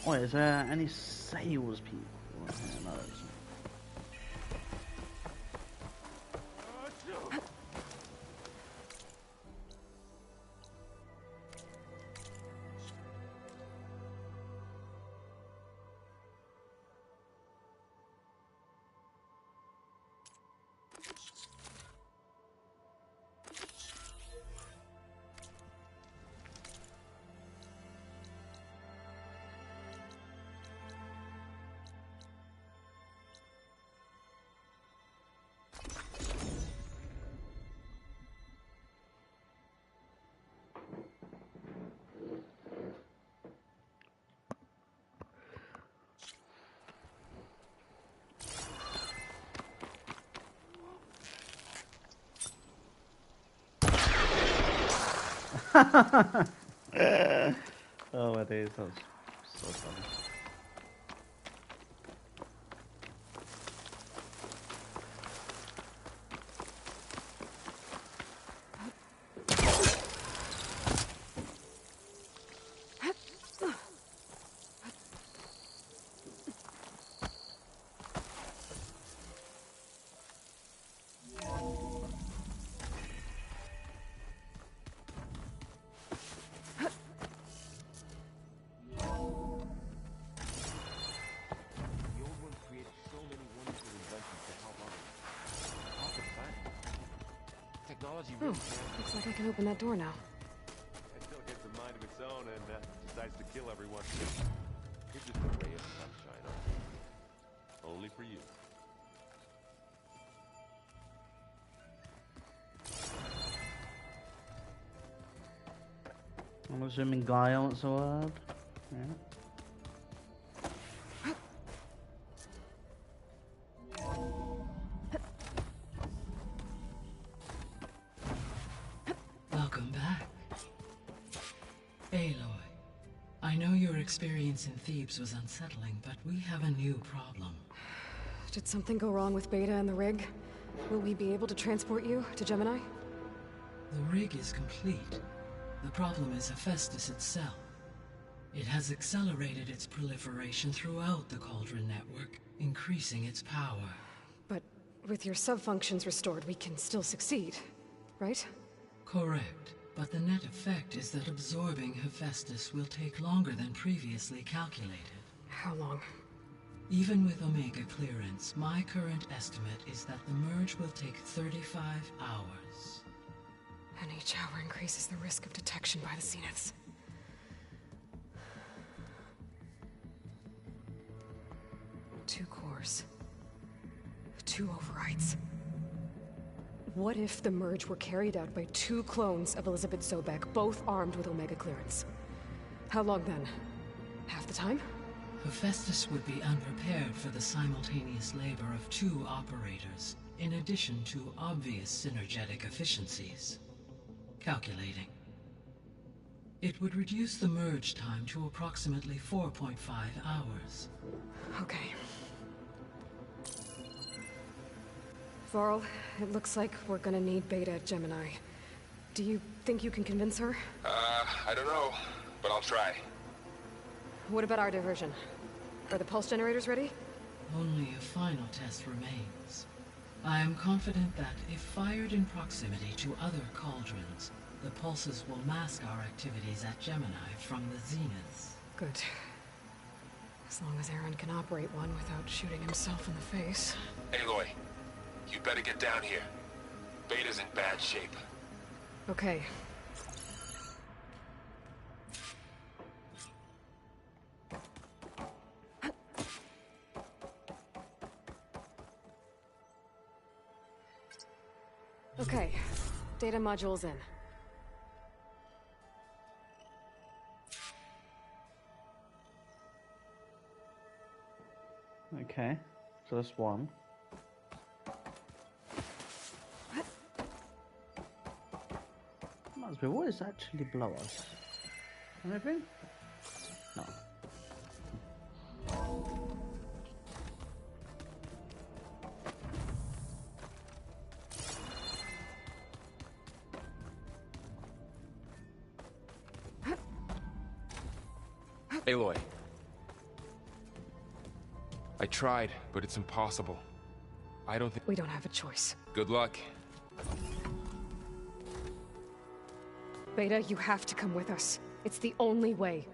Wait, is there any sales people? Yeah, no, there isn't. Oh my days, that was so funny. Oh, looks like I can open that door now. Until it gets a mind of its own and decides to kill everyone. You're just a ray of sunshine, aren't you? Only for you. I'm assuming Guy wants a word. Yeah. Welcome back. Aloy, I know your experience in Thebes was unsettling, but we have a new problem. Did something go wrong with Beta and the rig? Will we be able to transport you to Gemini? The rig is complete. The problem is Hephaestus itself. It has accelerated its proliferation throughout the Cauldron network, increasing its power. But with your sub-functions restored, we can still succeed, right? Correct. But the net effect is that absorbing Hephaestus will take longer than previously calculated. How long? Even with Omega clearance, my current estimate is that the merge will take 35 hours. And each hour increases the risk of detection by the Zeniths. Two cores. Two overrides. What if the merge were carried out by two clones of Elizabeth Sobek, both armed with Omega clearance? How long then? Half the time? Hephaestus would be unprepared for the simultaneous labor of two operators, in addition to obvious synergetic efficiencies. Calculating. It would reduce the merge time to approximately 4.5 hours. Okay. Varl, it looks like we're gonna need Beta at Gemini. Do you think you can convince her? I don't know, but I'll try. What about our diversion? Are the pulse generators ready? Only a final test remains. I am confident that if fired in proximity to other cauldrons, the pulses will mask our activities at Gemini from the Zeniths. Good. As long as Aaron can operate one without shooting himself in the face. Aloy, you better get down here. Beta's in bad shape. Okay. Okay, data module's in. Okay, so that's one. Must be, what is actually below us? Anything? No. Aloy. I tried, but it's impossible. I don't think... We don't have a choice. Good luck. Beta, you have to come with us. It's the only way.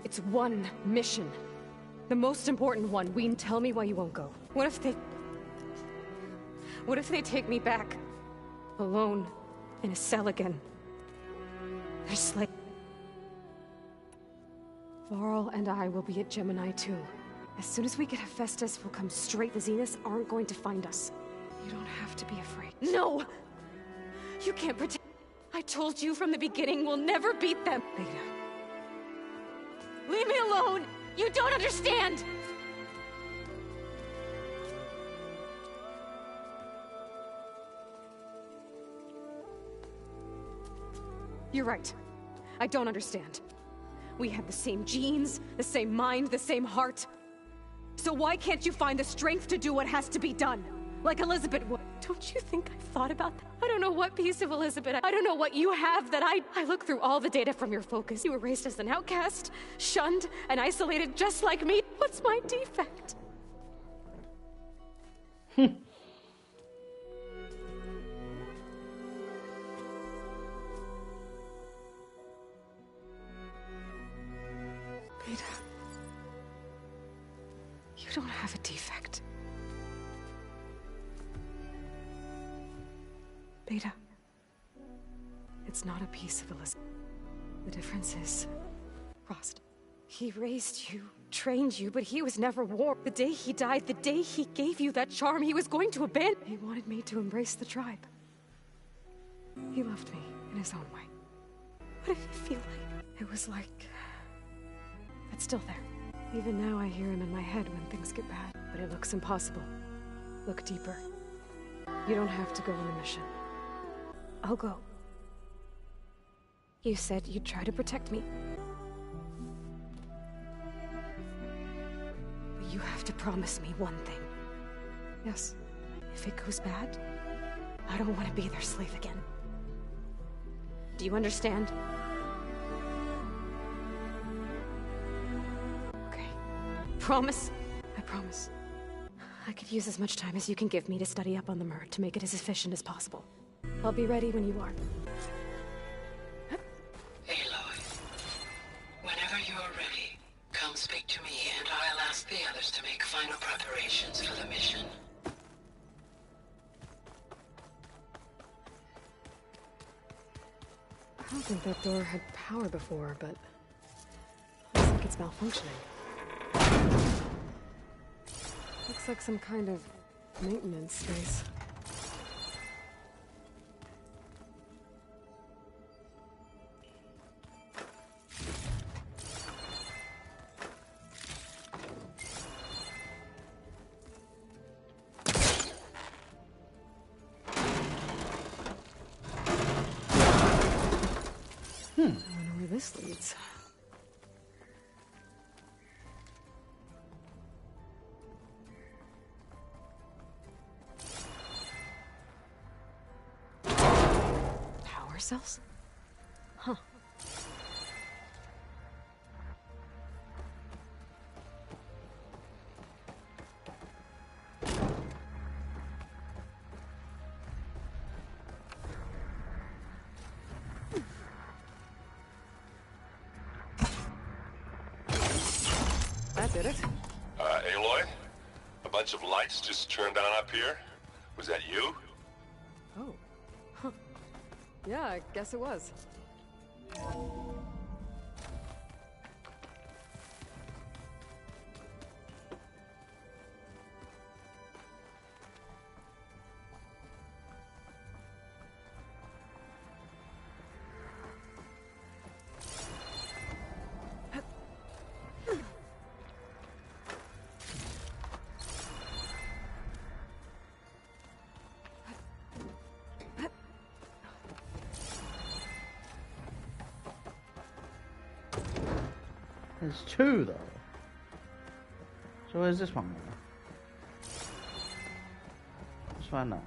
It's one mission. The most important one. Ween, tell me why you won't go. What if they take me back? Alone. In a cell again. They're slave. Varl and I will be at Gemini too. As soon as we get Hephaestus, we'll come straight. The Zeniths aren't going to find us. You don't have to be afraid. No! You can't pretend. I told you from the beginning we'll never beat them. Beta. Leave me alone! You don't understand! You're right. I don't understand. We have the same genes, the same mind, the same heart. So why can't you find the strength to do what has to be done? Like Elizabeth would. Don't you think I've thought about that? I don't know what piece of Elizabeth, I don't know what you have that I look through all the data from your focus. You were raised as an outcast, shunned, and isolated just like me. What's my defect? Beta, you don't have a defect. Beta, it's not a piece of Elizabeth. The difference is, Frost. He raised you, trained you, but he was never warm. The day he died, the day he gave you that charm, he was going to abandon. He wanted me to embrace the tribe. He loved me in his own way. What did it feel like? It was like... it's still there. Even now I hear him in my head when things get bad. But it looks impossible. Look deeper. You don't have to go on the mission. I'll go. You said you'd try to protect me. But you have to promise me one thing. Yes. If it goes bad, I don't want to be their slave again. Do you understand? Okay. Promise? I promise. I could use as much time as you can give me to study up on the Murd to make it as efficient as possible. I'll be ready when you are. Aloy, whenever you are ready, come speak to me and I'll ask the others to make final preparations for the mission. I don't think that door had power before, but looks like it's malfunctioning. Looks like some kind of maintenance space. I wonder where this leads. Power cells? Huh. That did it. Aloy? A bunch of lights just turned on up here? Was that you? Yeah, I guess it was. There's two though. So where's this one going? Let's find out.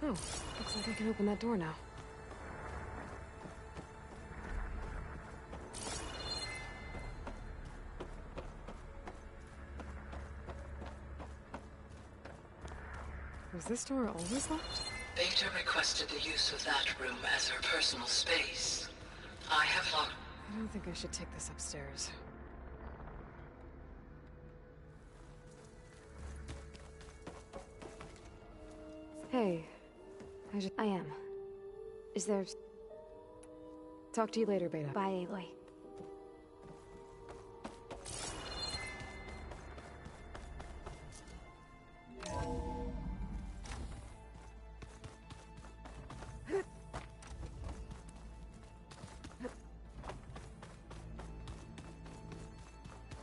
Oh, looks like I can open that door now. Was this door always locked? Beta requested the use of that room as her personal space. I have locked... I don't think I should take this upstairs. Hey, I am. Is there... Talk to you later, Beta. Bye, Aloy.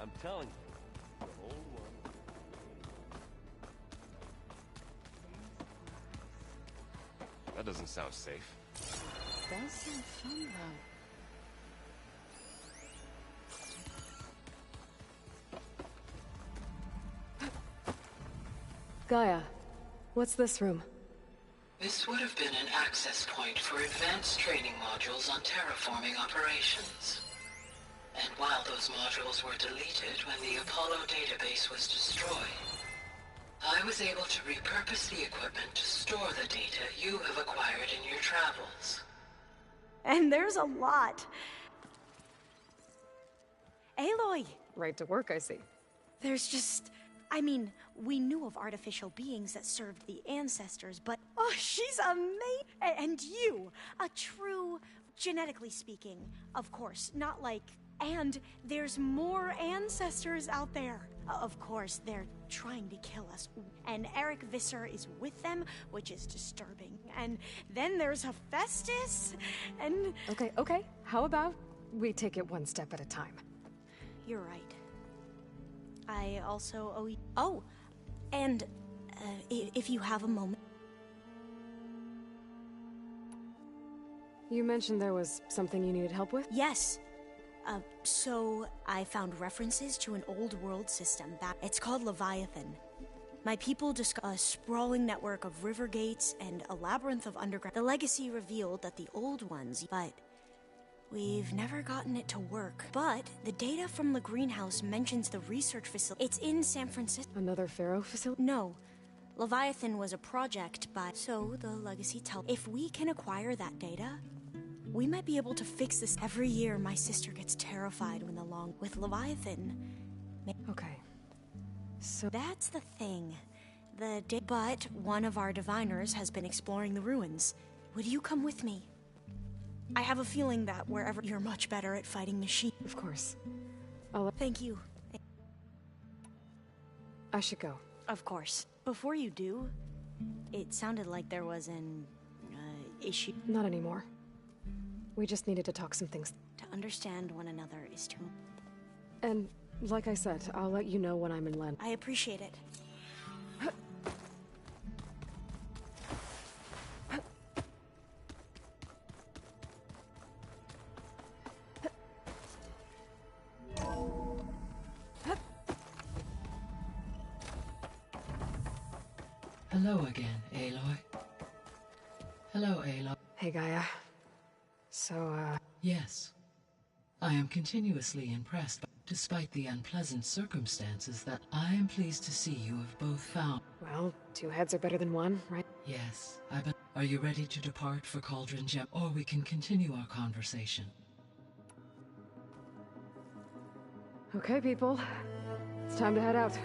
I'm telling you, the old one. That doesn't sound safe. Does sound fun, though. Gaia, what's this room? This would have been an access point for advanced training modules on terraforming operations. And while those modules were deleted when the Apollo database was destroyed, I was able to repurpose the equipment to store the data you have acquired in your travels. And there's a lot. Aloy! Right to work, I see. There's just... I mean, we knew of artificial beings that served the ancestors, but... Oh, she's amazing! And you! A true, genetically speaking, of course, not like... And there's more ancestors out there. Of course, they're trying to kill us. And Eric Visser is with them, which is disturbing. And then there's Hephaestus, and... Okay. How about we take it one step at a time? You're right. I also owe you... Oh! And, if you have a moment... You mentioned there was something you needed help with? Yes. So I found references to an old world system that... It's called Leviathan. My people discovered a sprawling network of river gates and a labyrinth of underground... The legacy revealed that the old ones... But... we've never gotten it to work. But the data from the greenhouse mentions the research facility. It's in San Francisco. Another Pharaoh facility? No. Leviathan was a project by... So, the legacy if we can acquire that data, we might be able to fix this. Every year, my sister gets terrified when with Leviathan. Okay. So... That's the thing. But one of our diviners has been exploring the ruins. Would you come with me? I have a feeling that wherever you're much better at fighting machines. Of course. Thank you. I should go. Of course. Before you do, it sounded like there was an issue. Not anymore. We just needed to talk some things. To understand one another is to... And like I said, I'll let you know when I'm in Len. I appreciate it. Hello again, Aloy. Hello, Aloy. Hey, Gaia. So, Yes. I am continuously impressed, despite the unpleasant circumstances that I am pleased to see you have both found. Well, two heads are better than one, right? Yes, Are you ready to depart for Cauldron Gem, or we can continue our conversation? Okay, people. It's time to head out.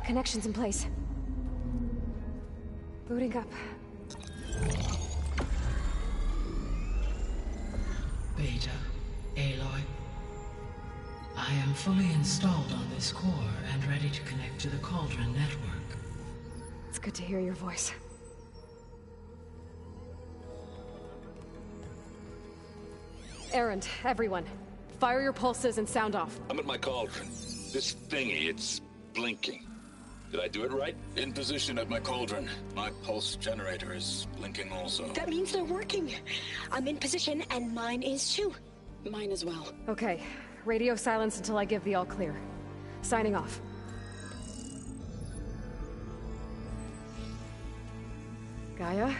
Connections in place. Booting up. Beta, Aloy. I am fully installed on this core and ready to connect to the Cauldron network. It's good to hear your voice. Errand, everyone. Fire your pulses and sound off. I'm at my cauldron. This thingy, it's blinking. Did I do it right? In position at my cauldron. My pulse generator is blinking also. That means they're working. I'm in position, and mine is too. Mine as well. Okay. Radio silence until I give the all clear. Signing off. Gaia,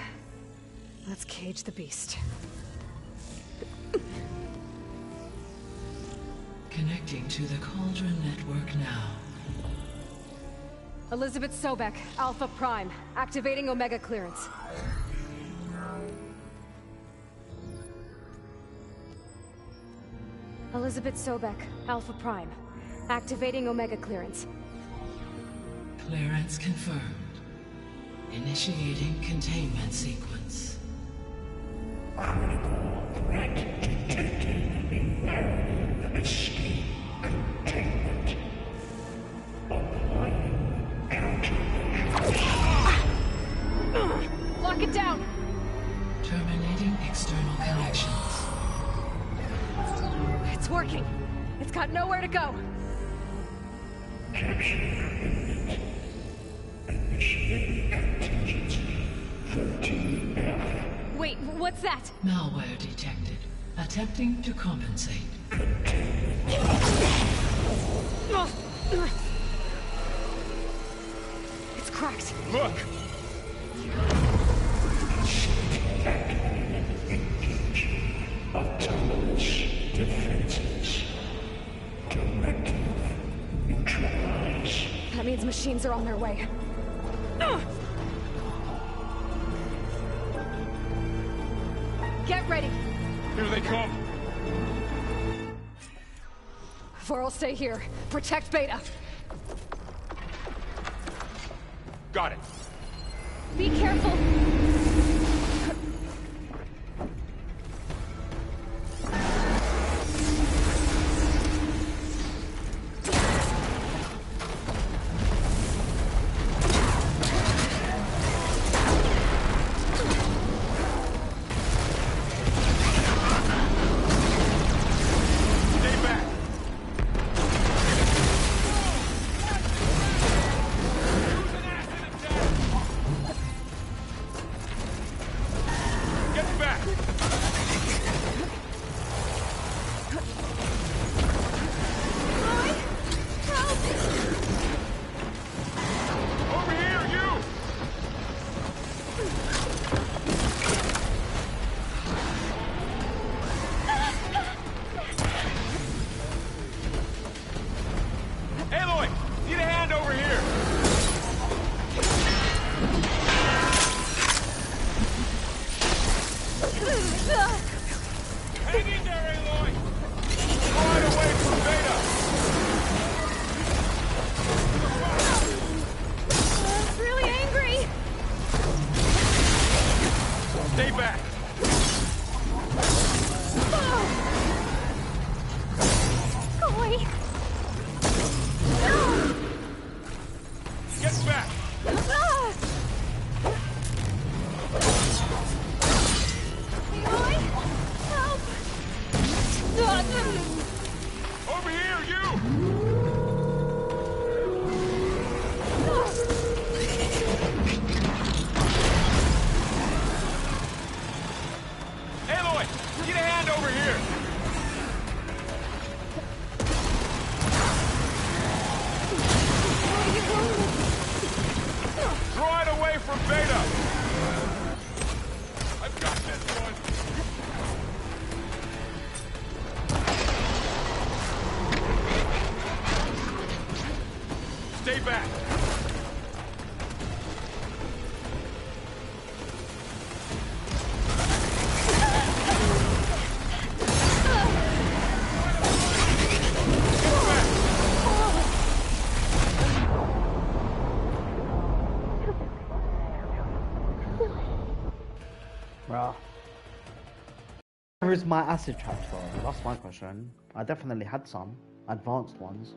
let's cage the beast. Connecting to the Cauldron network now. Elizabeth Sobek, Alpha Prime, activating Omega clearance. Elizabeth Sobek, Alpha Prime, activating Omega clearance. Clearance confirmed. Initiating containment sequence. Critical threat detected. Escape containment. Applying Lock it down! Terminating external connections. It's working. It's got nowhere to go. Capture commitment. Initiating contingency. 13F. Wait, what's that? Malware detected. Attempting to compensate. It's cracked. Look! Engage. Autonomous defenses. Directive. Neutralize. That means machines are on their way. ready. Here they come. Varl, stay here. Protect Beta. Got it. Be careful. Stay back! Bruh. Where is my acid traps from? That's my question. I definitely had some. Advanced ones.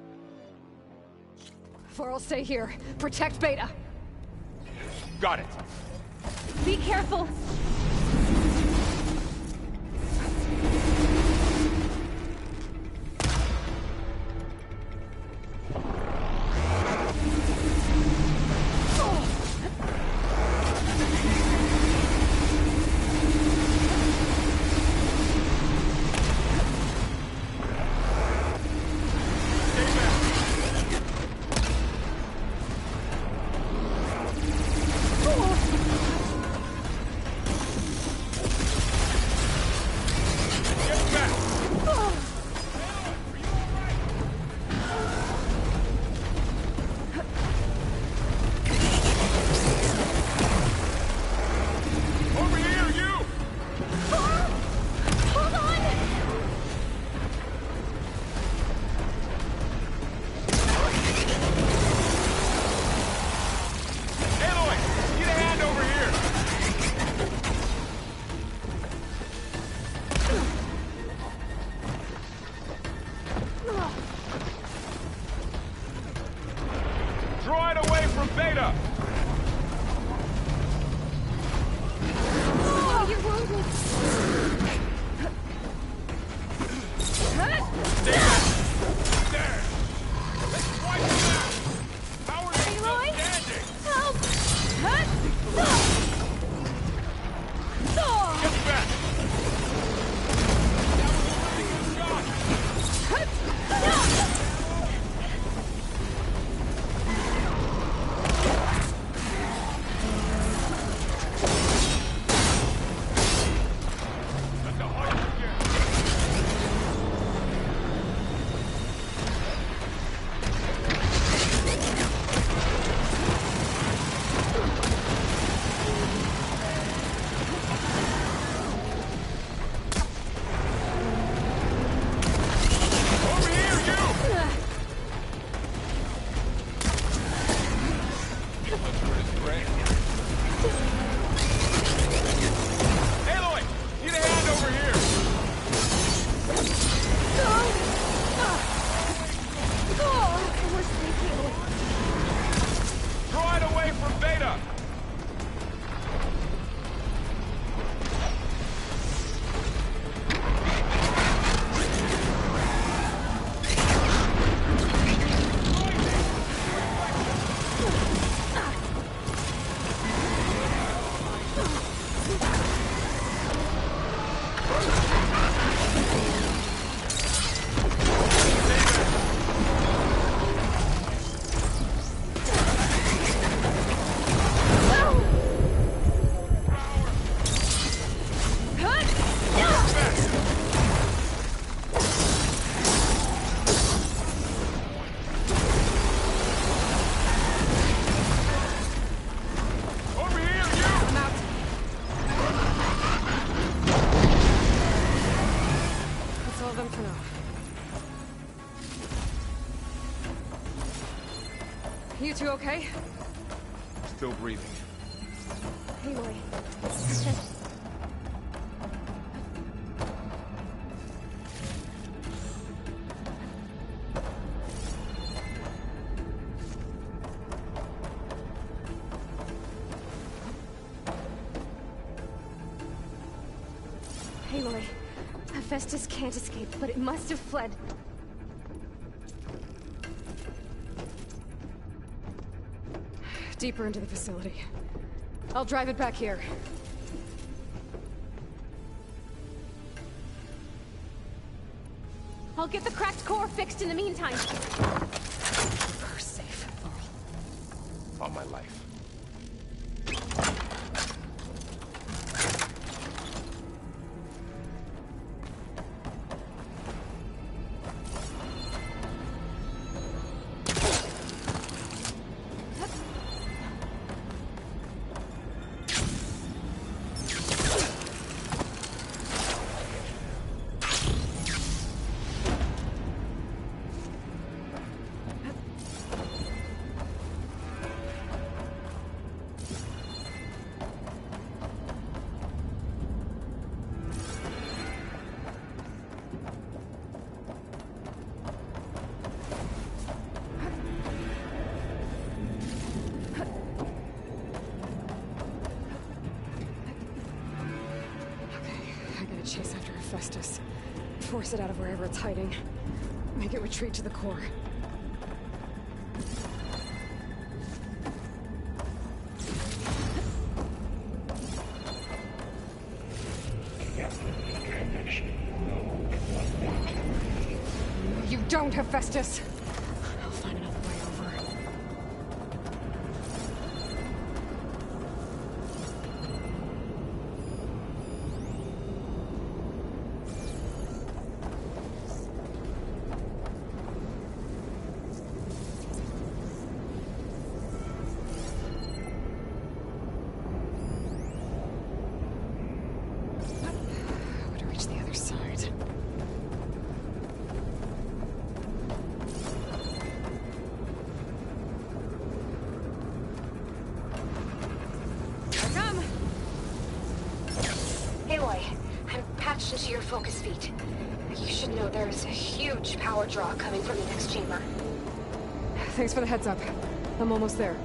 Varl, stay here. Protect Beta. Got it. Be careful. You two okay? Still breathing. Aloy. Aloy. Hephaestus can't escape, but it must have fled. Deeper into the facility. I'll drive it back here. I'll get the cracked core fixed in the meantime. Keep her safe, Laurel. On my life. Chase after Hephaestus. Force it out of wherever it's hiding. Make it retreat to the core. You don't, Hephaestus! I'll find another way over. Into your focus feet. You should know there's a huge power draw coming from the next chamber. Thanks for the heads up. I'm almost there.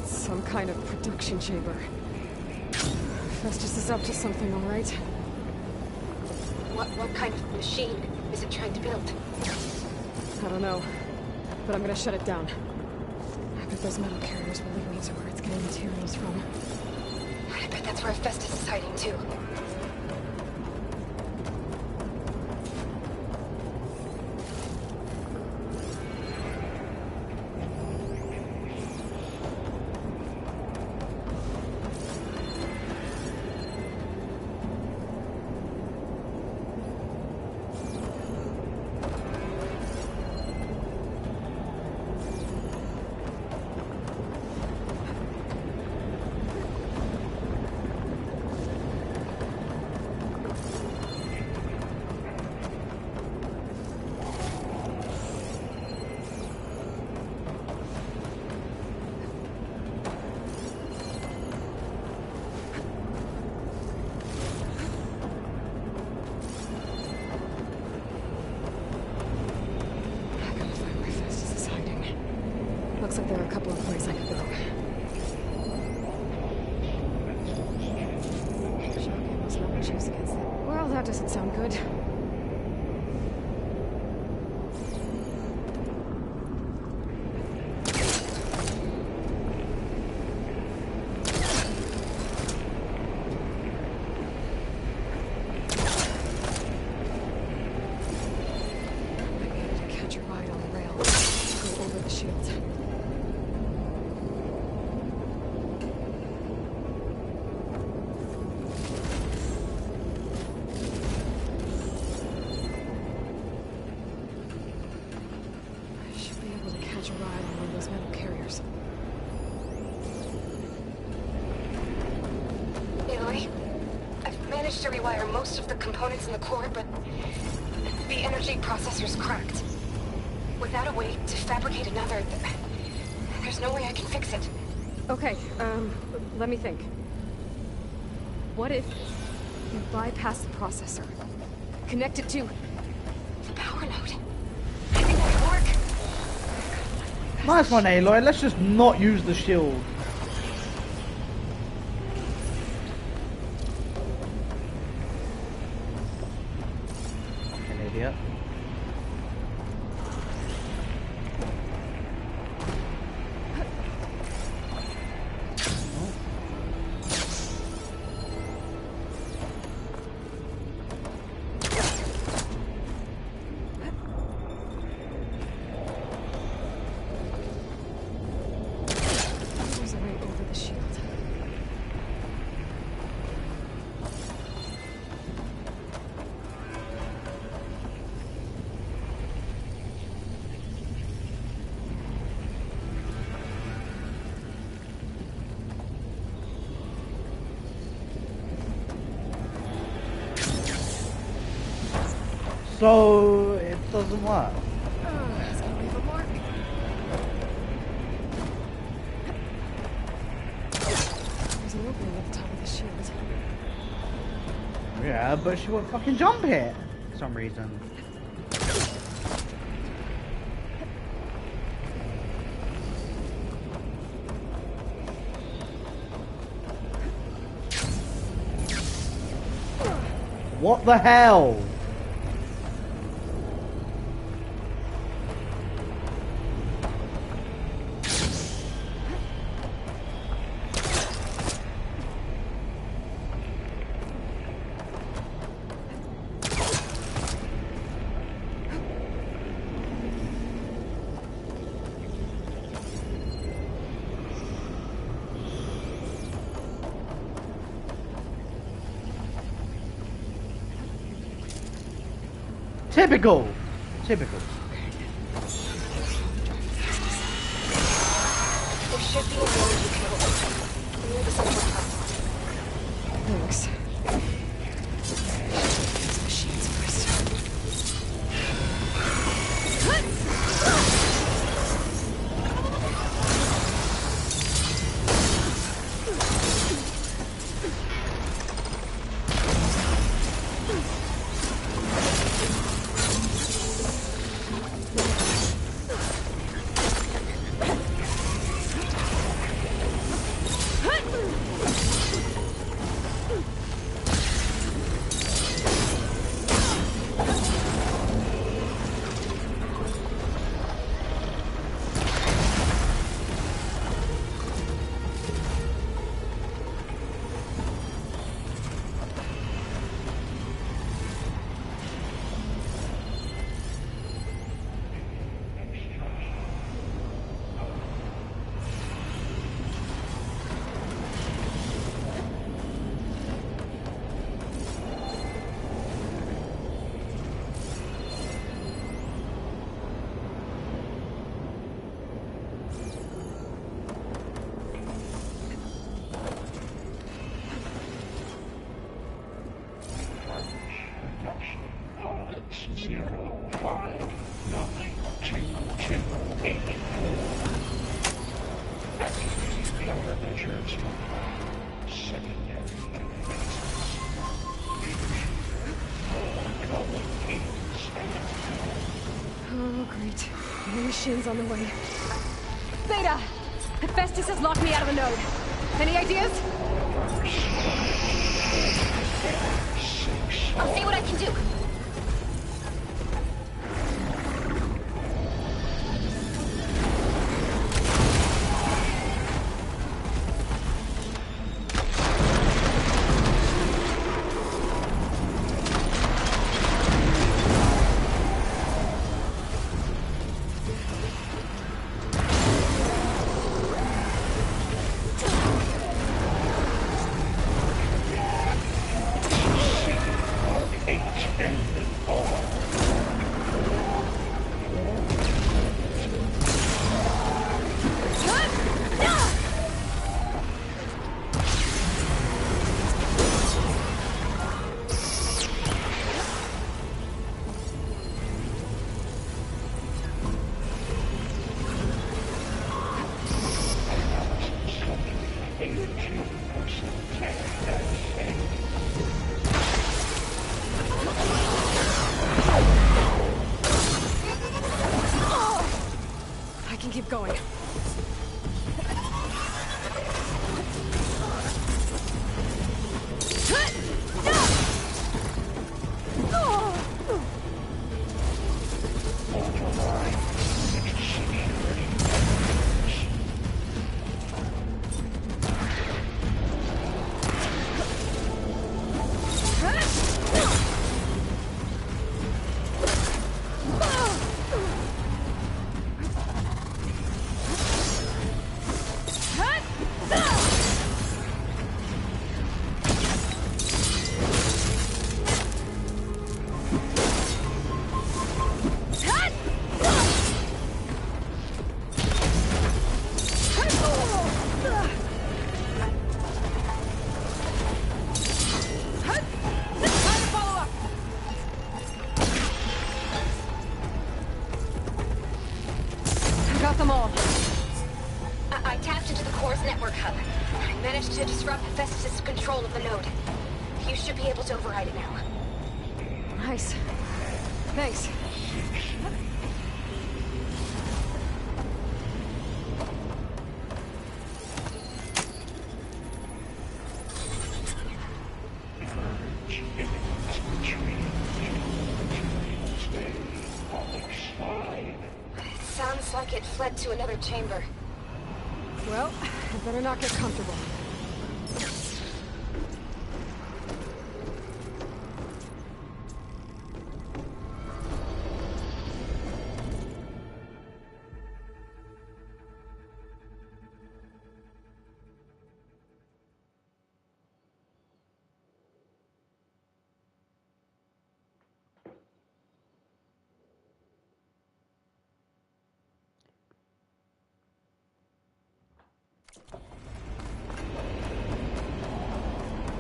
Some kind of production chamber. Festus is up to something, all right? What kind of machine is it trying to build? I don't know, but I'm gonna shut it down. I bet those metal carriers will lead me to where it's getting materials from. I bet that's where Festus is hiding too. Looks like there are a couple of ways I could go. a ride on one of those metal carriers. Aloy, I've managed to rewire most of the components in the core, but the energy processor's cracked. Without a way to fabricate another, there's no way I can fix it. Okay, let me think. What if you bypass the processor? Connect it to the power node? I think that could work. Nice one, Aloy. Let's just not use the shield. An idiot. There's a way over the shield. So it doesn't work. It's gonna leave a mark. There's an opening at the top of the shield. Yeah, but she won't fucking jump it for some reason. What the hell? Typical! Typical. There should be a way you can open near the central platform. Thanks. These machines first. Oh, great. More machines on the way. Beta! Hephaestus has locked me out of the node. Any ideas? I'll see what I can do. H going. Got them all. I tapped into the core's network hub. I managed to disrupt Festus' control of the node. You should be able to override it now. Nice. Thanks. Sounds like it fled to another chamber. Well, I better not get comfortable.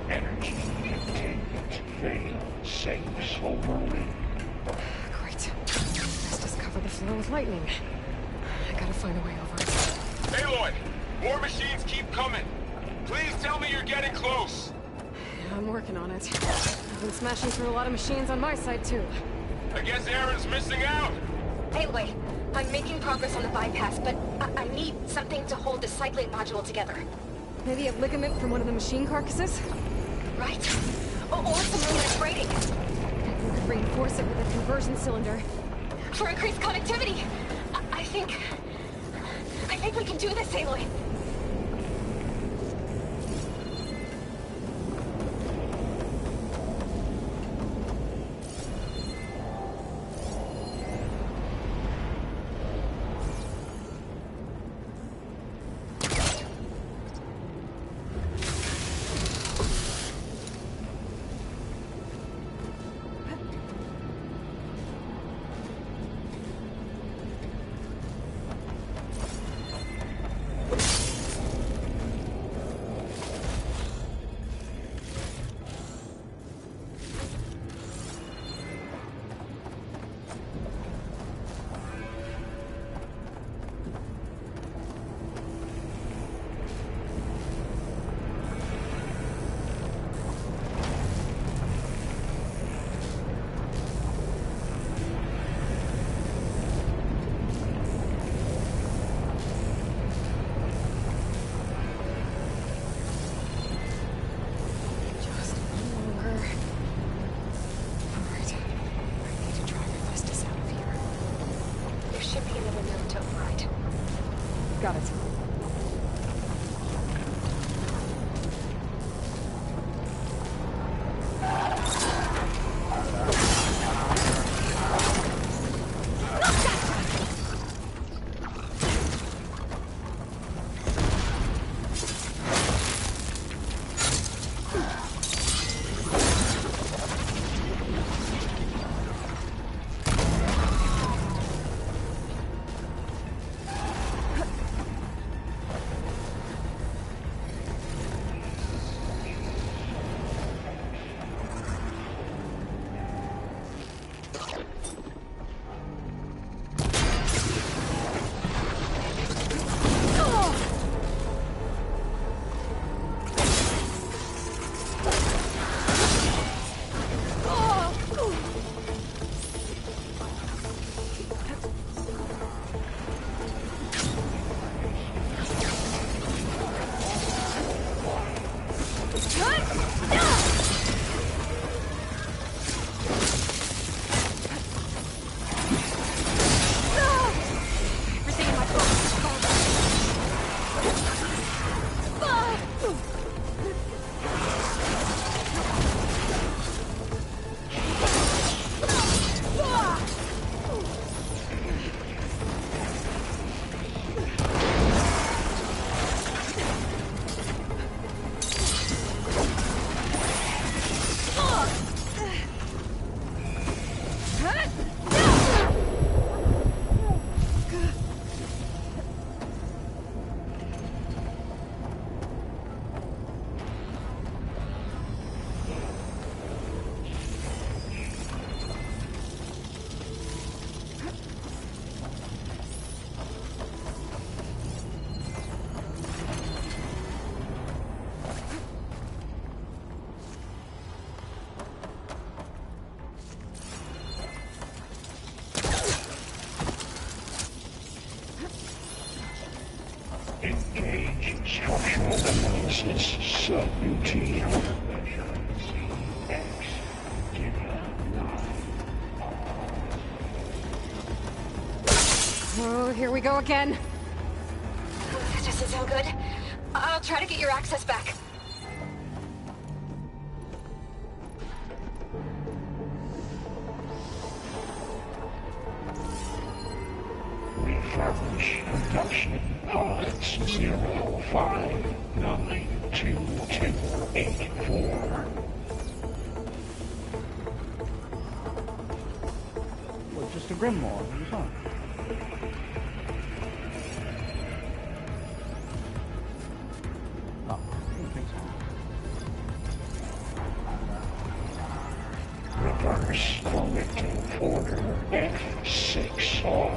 Energy containment failed. Saves overly. Great. Let's just cover the floor with lightning. I gotta find a way over it. Aloy! More machines keep coming! Please tell me you're getting close! Yeah, I'm working on it. I've been smashing through a lot of machines on my side, too. I guess Aaron's missing out! Aloy, I'm making progress on the bypass, but I need something to hold the cycling module together. Maybe a ligament from one of the machine carcasses? Right. Or some luminous braiding. We could reinforce it with a conversion cylinder. For increased connectivity. I think we can do this, Aloy. Got it. Analysis subroutine. Oh, here we go again. That doesn't sound good. I'll try to get your access back. Refurbish production pods 059284. Well, just a Grimoire. What's that? No, I don't think so. Reverse collective order F6R.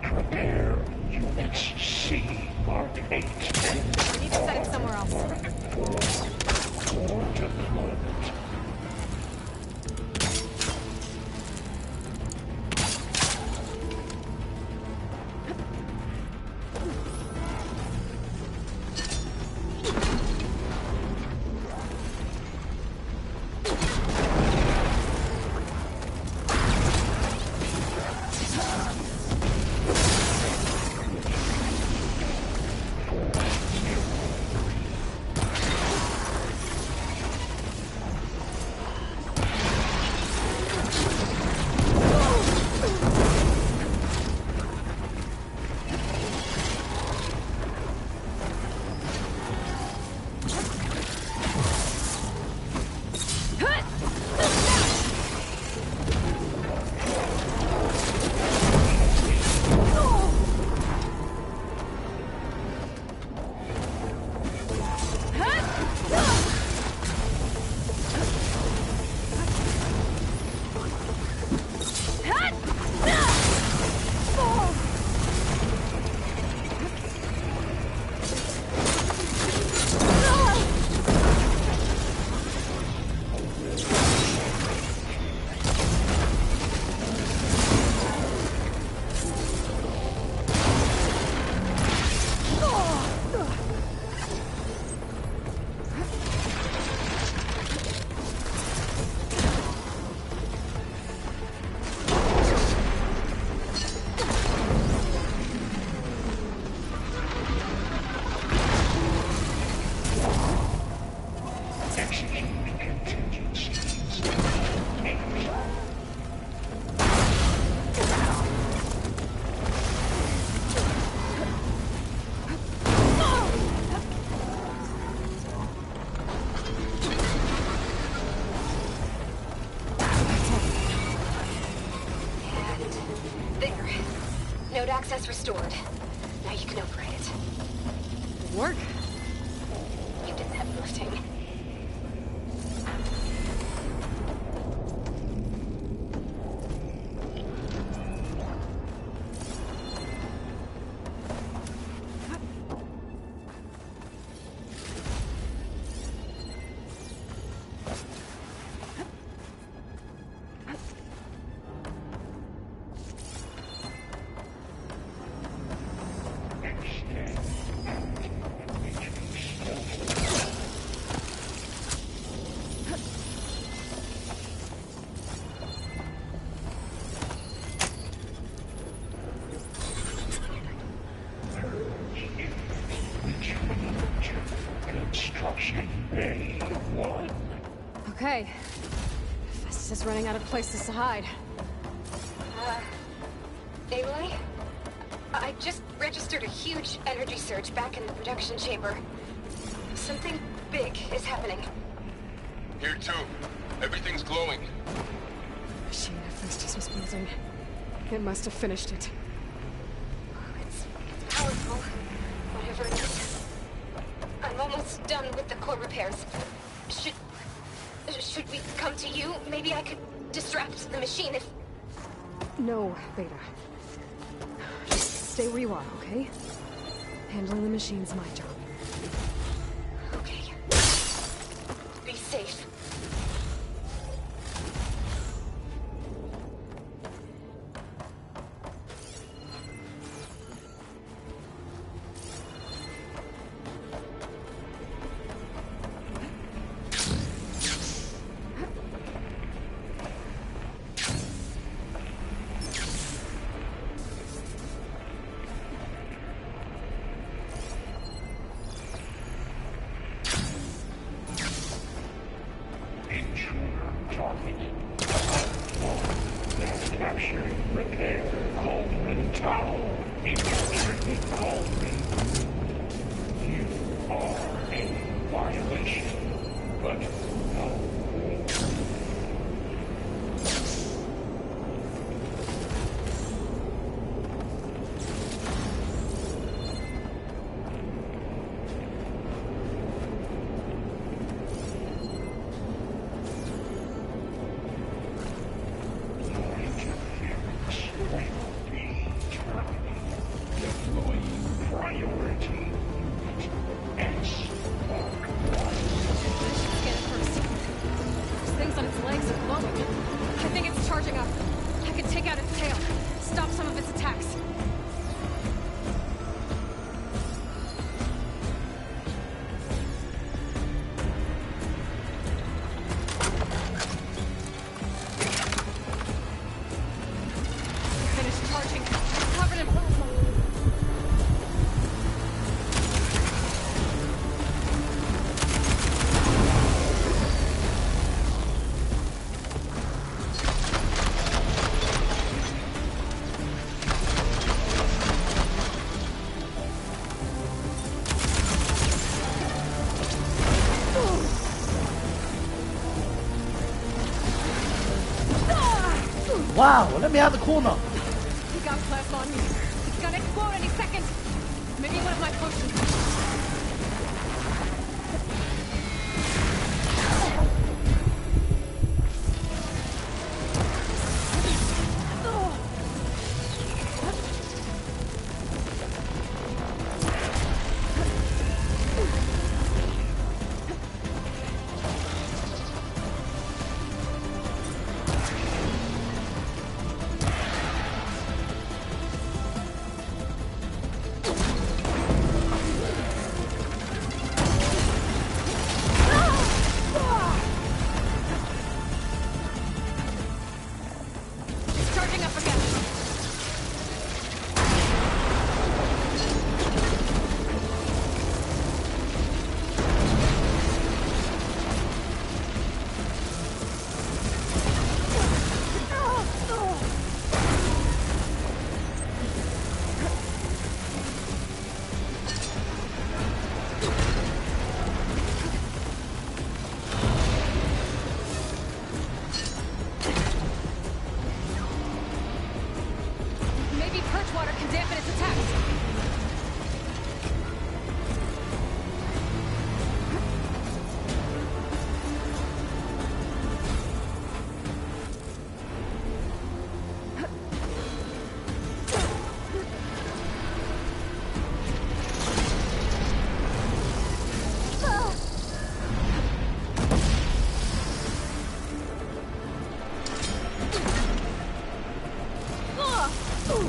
Prepare units C Mark 8. We need to set him somewhere else. For deployment. Node access restored. Now you can operate it. Work? You did that lifting. Okay. Festus is running out of places to hide. Aloy? I just registered a huge energy surge back in the production chamber. Something big is happening. Here too. Everything's glowing. The machine that Festus was building. It must have finished it. It's powerful. Whatever it is. I'm almost done with the core repairs. Should we come to you? Maybe I could distract the machine if... No, Beta. Just stay where you are, okay? Handling the machine's my job. Okay. Be safe. Wow, let me out of the corner. He got plasma on me. It's gonna explode any second. Maybe one of my potions.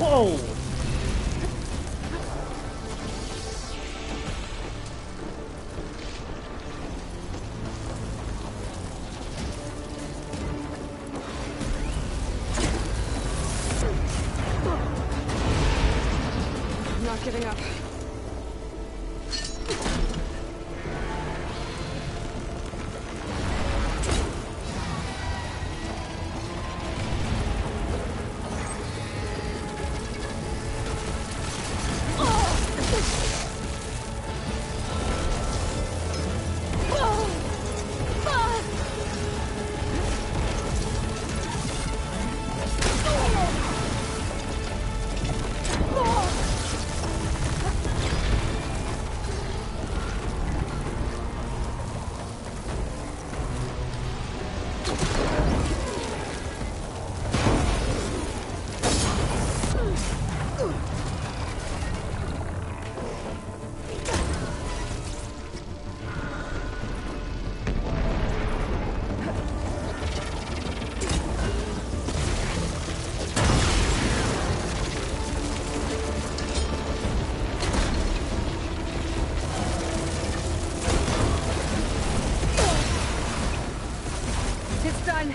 Whoa! I'm not giving up. It's done.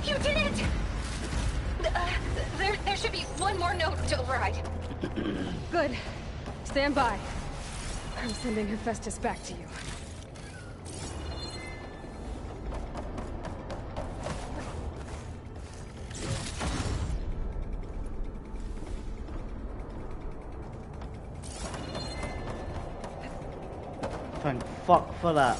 You did it! There should be one more note to override. Good. Stand by. I'm sending Hephaestus back to you. Thank fuck for that.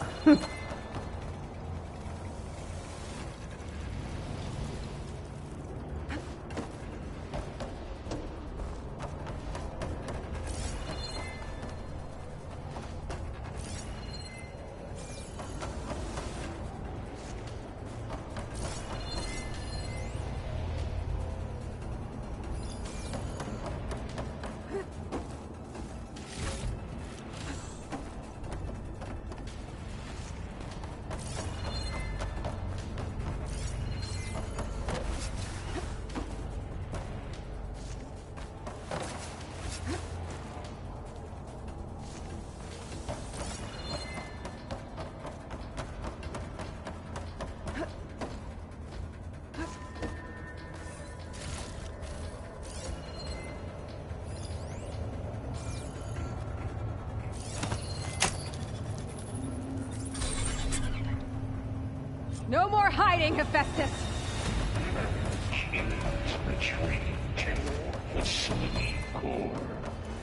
No more hiding, Hephaestus!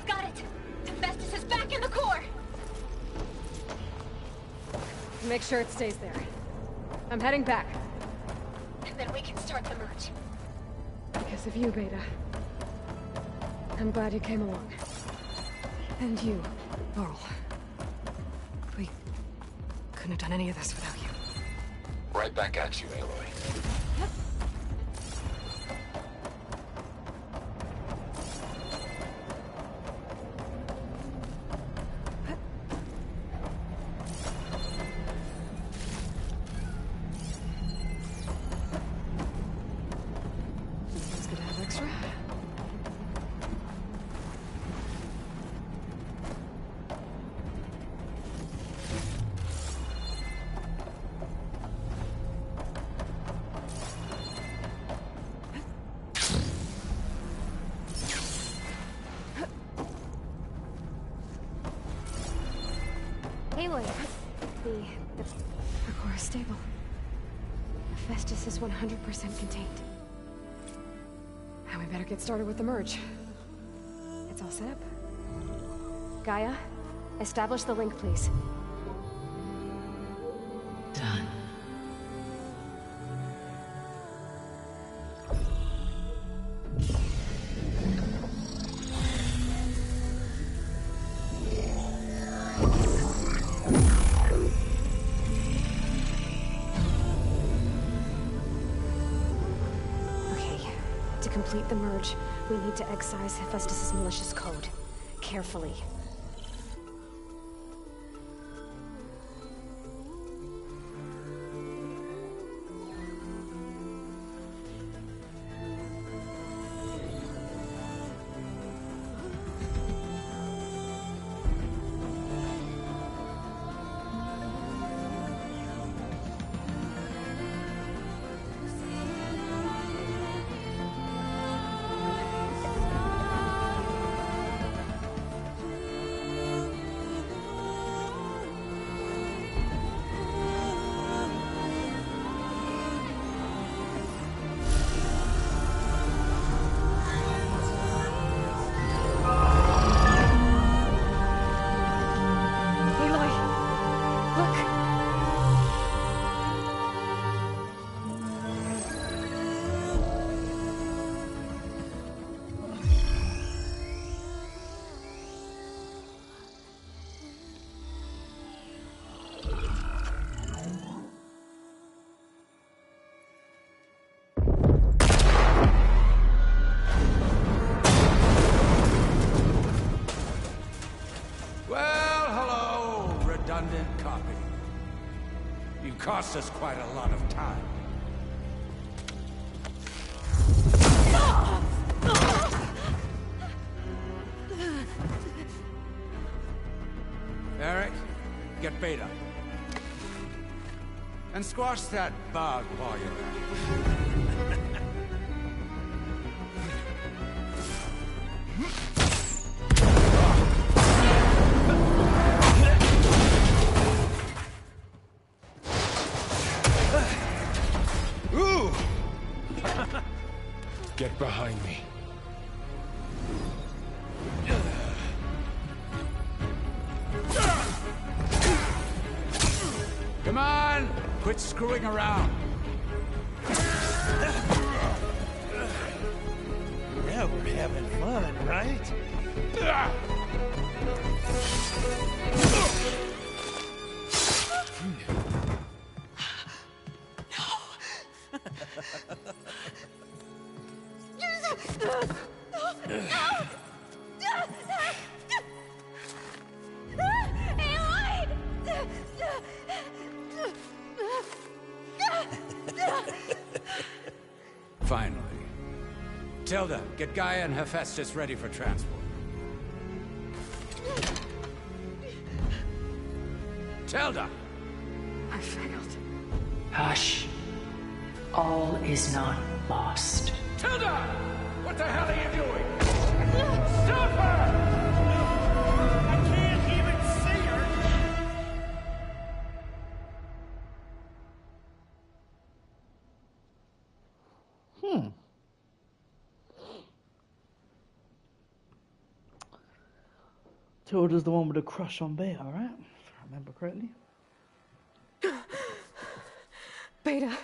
Got it! Hephaestus is back in the core! Make sure it stays there. I'm heading back. And then we can start the merge. Because of you, Beta. I'm glad you came along. And you, Laurel. We couldn't have done any of this without you. Right back at you, Aloy. It's good to have extra. Aloy, the core is stable. Hephaestus is 100% contained. Now we better get started with the merge. It's all set up. Gaia, establish the link, please. Done. To complete the merge, we need to excise Hephaestus' malicious code. Carefully. Cost us quite a lot of time. Eric, get Beta. And squash that bug while you're at it. Ooh! Get behind me. Come on! Quit screwing around. Now we're having fun, right? Finally. Tilda, get Gaia and Hephaestus ready for transport. Tilda! I failed. Hush. All is not lost. Tilda! What the hell are you doing? Stop her! I can't even see her! Tilda's the one with a crush on Beta, right? If I remember correctly. Beta.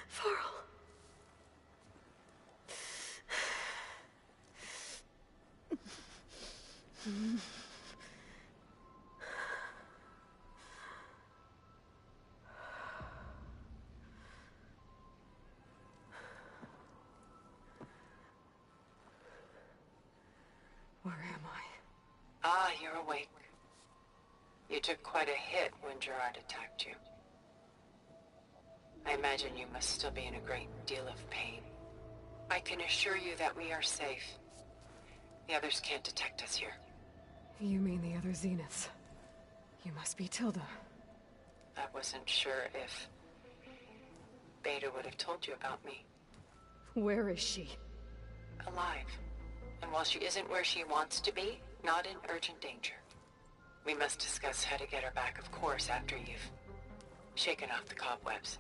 Farrell. Where am I? Ah, you're awake. You took quite a hit when Gerard attacked you. I imagine you must still be in a great deal of pain. I can assure you that we are safe. The others can't detect us here. You mean the other Zeniths? You must be Tilda. I wasn't sure if Beta would have told you about me. Where is she? Alive. And while she isn't where she wants to be, not in urgent danger. We must discuss how to get her back, of course, after you've shaken off the cobwebs.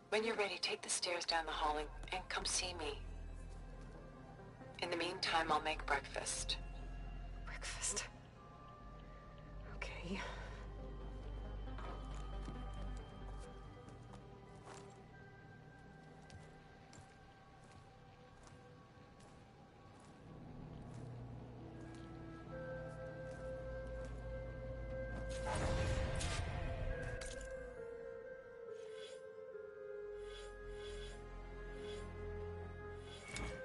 When you're ready, take the stairs down the hall and come see me. In the meantime, I'll make breakfast. Breakfast. Okay.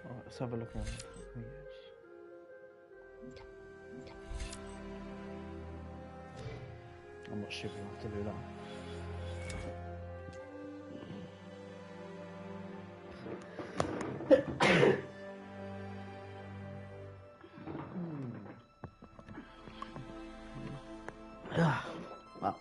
Alright, let's have a look around. I'm not sure we'll have to do that. Wow.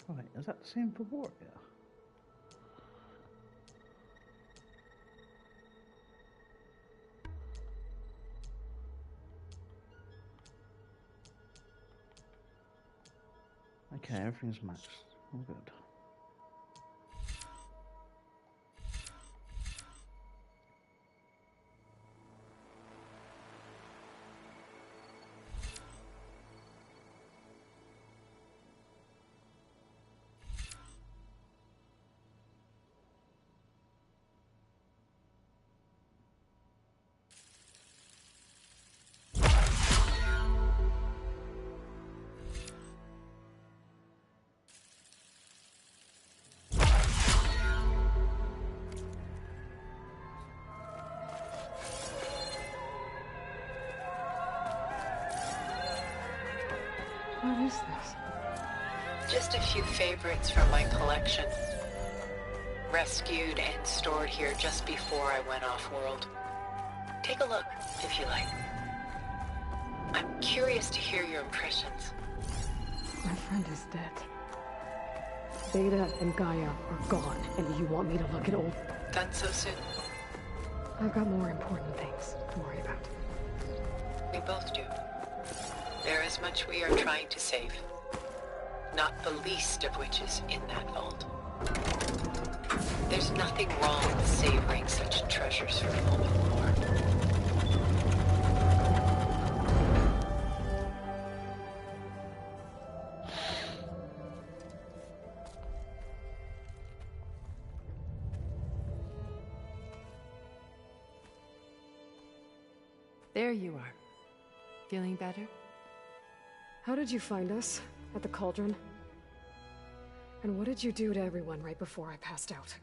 Wait, is that the same for Warrior? Okay, everything's maxed. All good. What is this? Just a few favorites from my collection. Rescued and stored here just before I went off-world. Take a look, if you like. I'm curious to hear your impressions. My friend is dead. Beta and Gaia are gone, and you want me to look at old... Done so soon? I've got more important things to worry about. We both do. There is much we are trying to save. Not the least of which is in that vault. There's nothing wrong with savoring such treasures for a moment more. There you are. Feeling better? How did you find us? At the cauldron? And what did you do to everyone right before I passed out?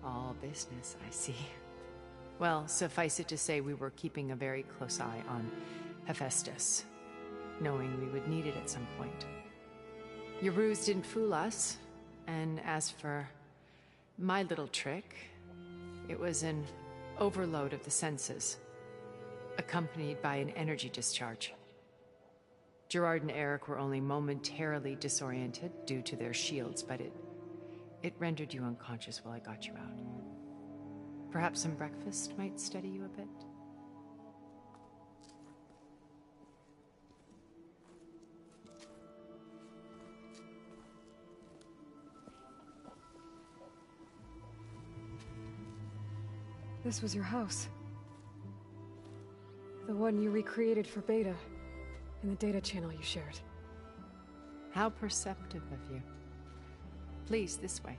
All business, I see. Well, suffice it to say we were keeping a very close eye on Hephaestus, knowing we would need it at some point. Your ruse didn't fool us, and as for my little trick, it was an overload of the senses, accompanied by an energy discharge. Gerard and Eric were only momentarily disoriented due to their shields, but it rendered you unconscious while I got you out. Perhaps some breakfast might steady you a bit? This was your house. The one you recreated for Beta, in the data channel you shared. How perceptive of you. Please, this way.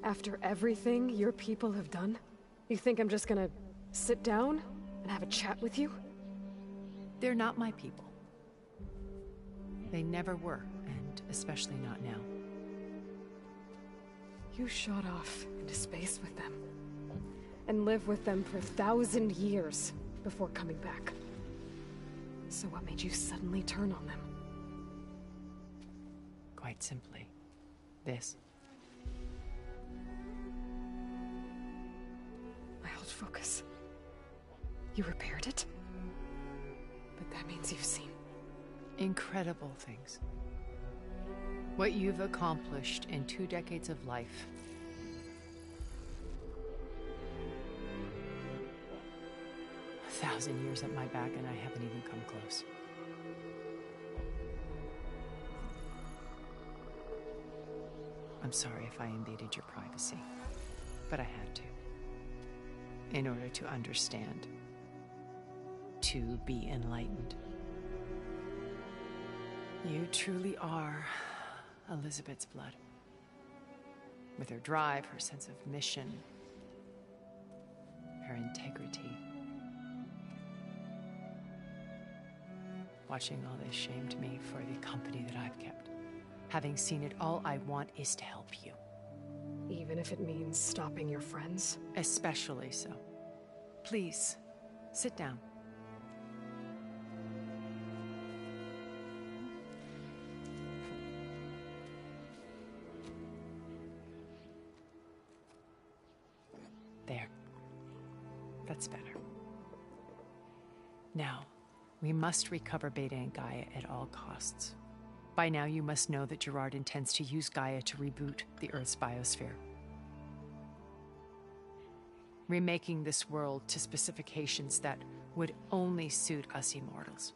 After everything your people have done, you think I'm just gonna sit down and have a chat with you? They're not my people. They never were, and especially not now. You shot off into space with them, and lived with them for 1,000 years before coming back. So what made you suddenly turn on them? Quite simply, this. My old focus. You repaired it? But that means you've seen... incredible things. What you've accomplished in 2 decades of life. A 1,000 years at my back and I haven't even come close. I'm sorry if I invaded your privacy, but I had to. In order to understand. To be enlightened. You truly are Elizabeth's blood. With her drive, her sense of mission, her integrity. Watching all this shamed me for the company that I've kept. Having seen it, all I want is to help you. Even if it means stopping your friends? Especially so. Please, sit down. There. That's better. Now, we must recover Beta and Gaia at all costs. By now, you must know that Gerard intends to use Gaia to reboot the Earth's biosphere, remaking this world to specifications that would only suit us immortals.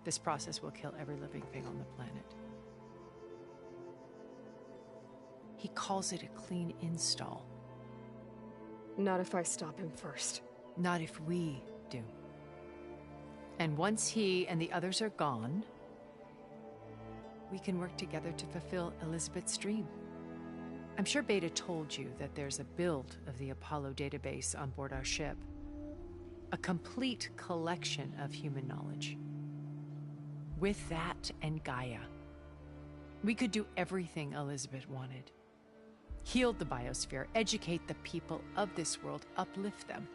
This process will kill every living thing on the planet. He calls it a clean install. Not if I stop him first. Not if we do. And once he and the others are gone, we can work together to fulfill Elizabeth's dream. I'm sure Beta told you that there's a build of the Apollo database on board our ship. A complete collection of human knowledge. With that and Gaia, we could do everything Elizabeth wanted. Heal the biosphere, educate the people of this world, uplift them.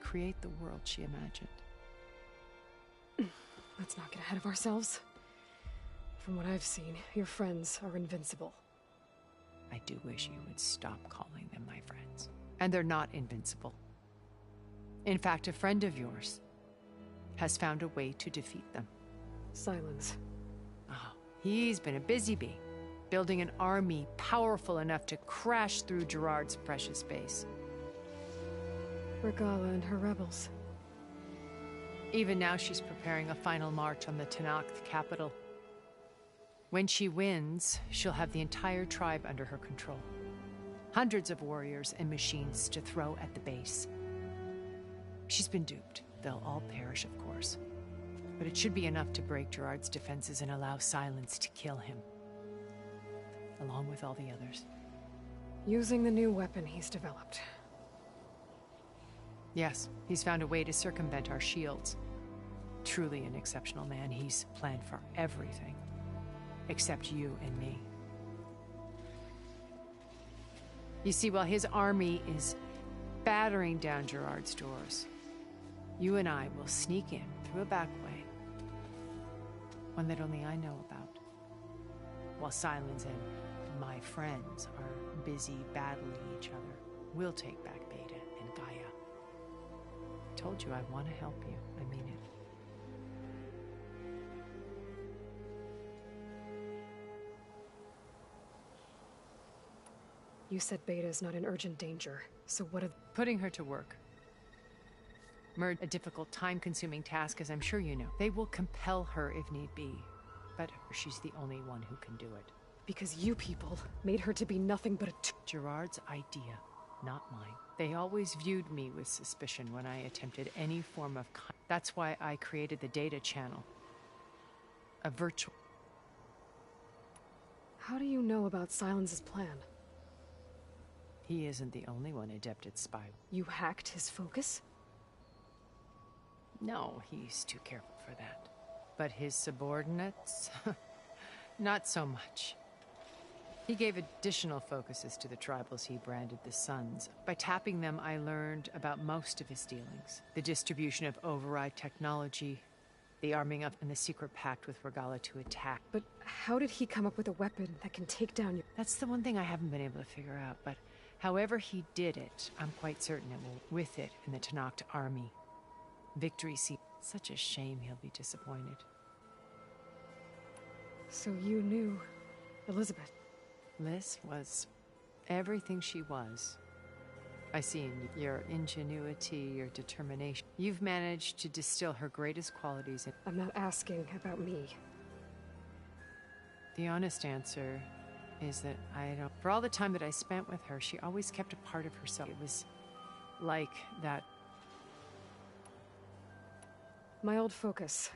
Create the world she imagined. Let's not get ahead of ourselves. From what I've seen, your friends are invincible. I do wish you would stop calling them my friends. And they're not invincible. In fact, a friend of yours has found a way to defeat them. Silence. Oh, he's been a busy bee, building an army powerful enough to crash through Gerard's precious base. Regala and her rebels. Even now, she's preparing a final march on the Tenakth capital. When she wins, she'll have the entire tribe under her control. Hundreds of warriors and machines to throw at the base. She's been duped. They'll all perish, of course. But it should be enough to break Gerard's defenses and allow Silence to kill him. Along with all the others. Using the new weapon he's developed. Yes, he's found a way to circumvent our shields. Truly an exceptional man. He's planned for everything. Except you and me. You see, while his army is battering down Gerard's doors, you and I will sneak in through a back way. One that only I know about. While Silence and my friends are busy battling each other, we'll take back Beta and Gaia. I told you I want to help you. I mean it. You said Beta's not in urgent danger, so what of— Putting her to work. Merge a difficult, time-consuming task, as I'm sure you know. They will compel her if need be, but she's the only one who can do it. Because you people made her to be nothing but a Gerard's idea, not mine. They always viewed me with suspicion when I attempted any form of That's why I created the data channel. A virtual... How do you know about Silence's plan? He isn't the only one adept at spy. You hacked his focus? No, he's too careful for that. But his subordinates? Not so much. He gave additional focuses to the tribals he branded the Sons. By tapping them, I learned about most of his dealings. The distribution of override technology, the arming of, and the secret pact with Regala to attack. But how did he come up with a weapon that can take down you? That's the one thing I haven't been able to figure out, but however he did it, I'm quite certain it will with it in the Tenakth army. Victory seems such a shame he'll be disappointed. So you knew Elizabeth? Liz was everything she was. I see in your ingenuity, your determination. You've managed to distill her greatest qualities in... I'm not asking about me. The honest answer is that I don't... For all the time that I spent with her, she always kept a part of herself. It was like that... My old focus.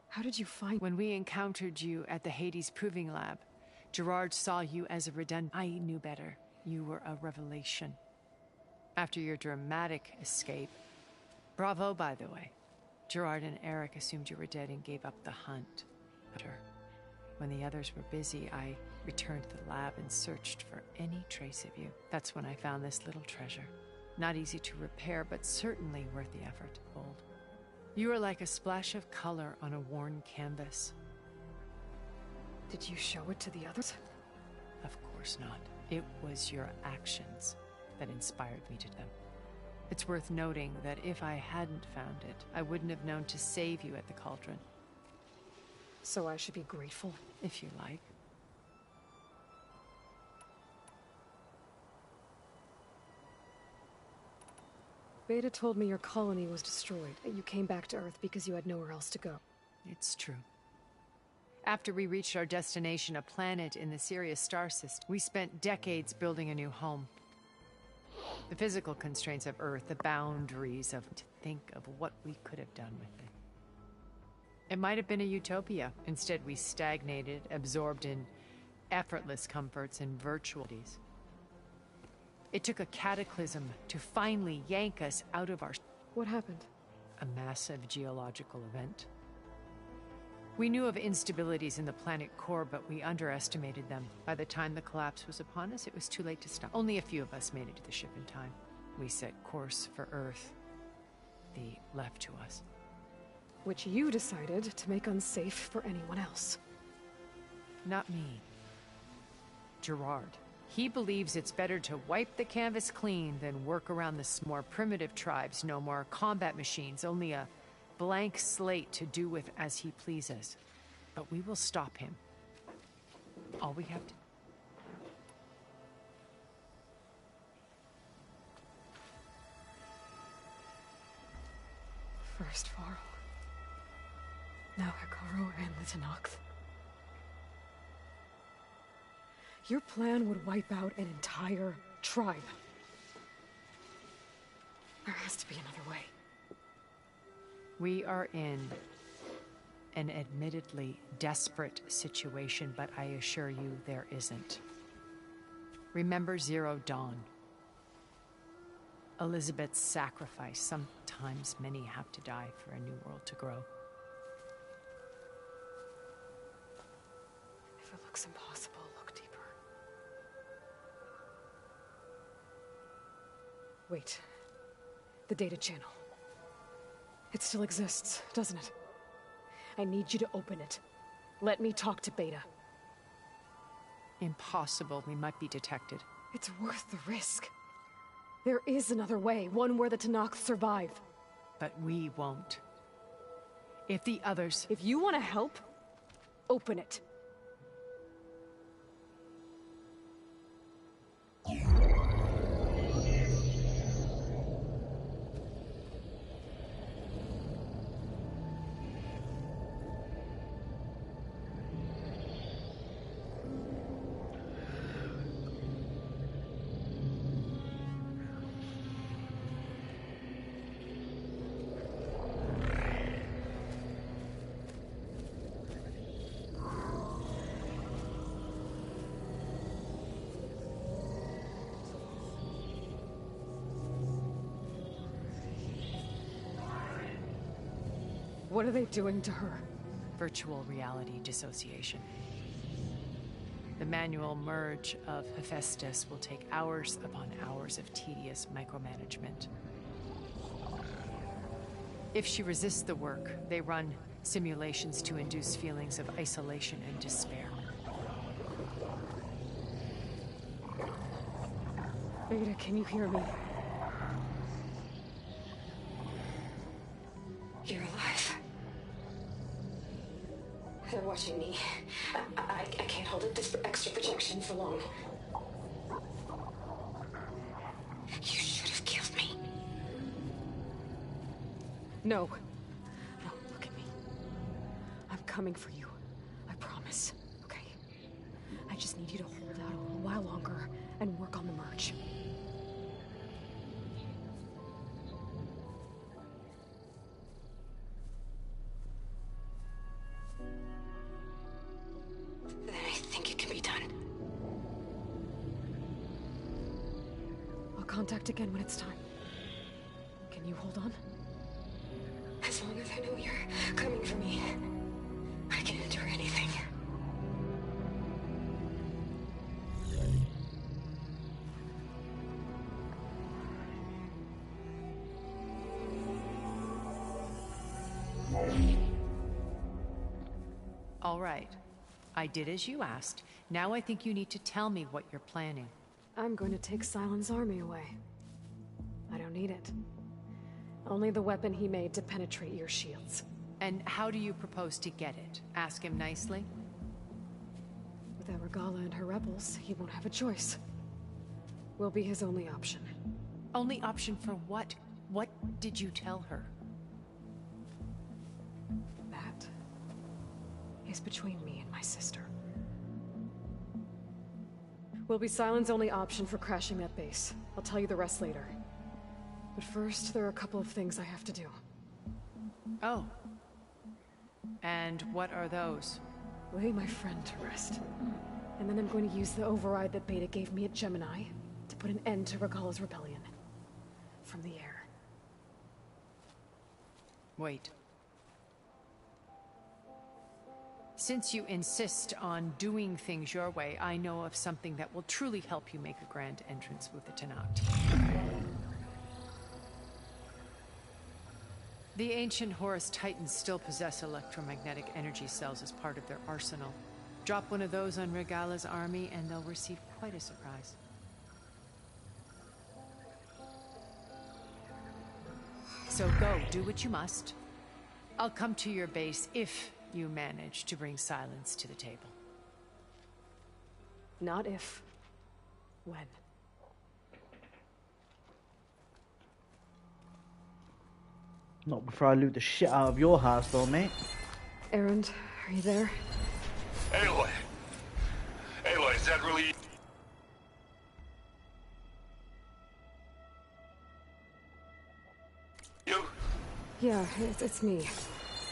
How did you find... When we encountered you at the Hades Proving Lab, Gerard saw you as a redundant... I knew better. You were a revelation. After your dramatic escape... Bravo, by the way. Gerard and Eric assumed you were dead and gave up the hunt. When the others were busy, I returned to the lab and searched for any trace of you. That's when I found this little treasure. Not easy to repair, but certainly worth the effort to hold. You are like a splash of color on a worn canvas. Did you show it to the others? Of course not. It was your actions that inspired me to them. It's worth noting that if I hadn't found it, I wouldn't have known to save you at the cauldron. So I should be grateful? If you like. Beta told me your colony was destroyed, that you came back to Earth because you had nowhere else to go. It's true. After we reached our destination, a planet in the Sirius star system, we spent decades building a new home. The physical constraints of Earth, the boundaries of... to think of what we could have done with it. It might have been a utopia. Instead, we stagnated, absorbed in effortless comforts and virtualities. It took a cataclysm to finally yank us out of our... What happened? A massive geological event. We knew of instabilities in the planet core, but we underestimated them. By the time the collapse was upon us, it was too late to stop. Only a few of us made it to the ship in time. We set course for Earth. The left to us. Which you decided to make unsafe for anyone else. Not me. Gerard. He believes it's better to wipe the canvas clean than work around the more primitive tribes. No more combat machines, only a blank slate to do with as he pleases. But we will stop him. All we have to... First Faro. Now Hikaru and the Tenakth. Your plan would wipe out an entire tribe. There has to be another way. We are in an admittedly desperate situation, but I assure you there isn't. Remember Zero Dawn. Elizabeth's sacrifice. Sometimes many have to die for a new world to grow. If it looks impossible, look deeper. Wait. The data channel. It still exists, doesn't it? I need you to open it. Let me talk to Beta. Impossible. We might be detected. It's worth the risk. There is another way, one where the Tenakth survive. But we won't. If the others... If you want to help, open it. What are they doing to her? Virtual reality dissociation. The manual merge of Hephaestus will take hours upon hours of tedious micromanagement. If she resists the work, they run simulations to induce feelings of isolation and despair. Beta, can you hear me? You're alive. They're watching me. I can't hold up this extra projection for long. You should have killed me. No. No, look at me. I'm coming for you. I promise. Okay? I just need you to hold out a little while longer and work on the merge. Contact again when it's time. Can you hold on? As long as I know you're coming for me, I can endure anything. All right. I did as you asked. Now I think you need to tell me what you're planning. I'm going to take Silent's army away. I don't need it. Only the weapon he made to penetrate your shields. And how do you propose to get it? Ask him nicely? Without Regala and her rebels, he won't have a choice. We'll be his only option. Only option for what? What did you tell her? That is between me and my sister. Will be Silent's only option for crashing that base. I'll tell you the rest later. But first, there are a couple of things I have to do. Oh. And what are those? Lay my friend to rest. And then I'm going to use the override that Beta gave me at Gemini to put an end to Regala's rebellion. From the air. Wait. Since you insist on doing things your way, I know of something that will truly help you make a grand entrance with the Tenakth. The ancient Horus Titans still possess electromagnetic energy cells as part of their arsenal. Drop one of those on Regala's army and they'll receive quite a surprise. So go, do what you must. I'll come to your base if you manage to bring Silence to the table. Not if. When. Not before I loot the shit out of your house, though, mate. Erend, are you there? Aloy! Aloy, is that really... you? Yeah, it's me.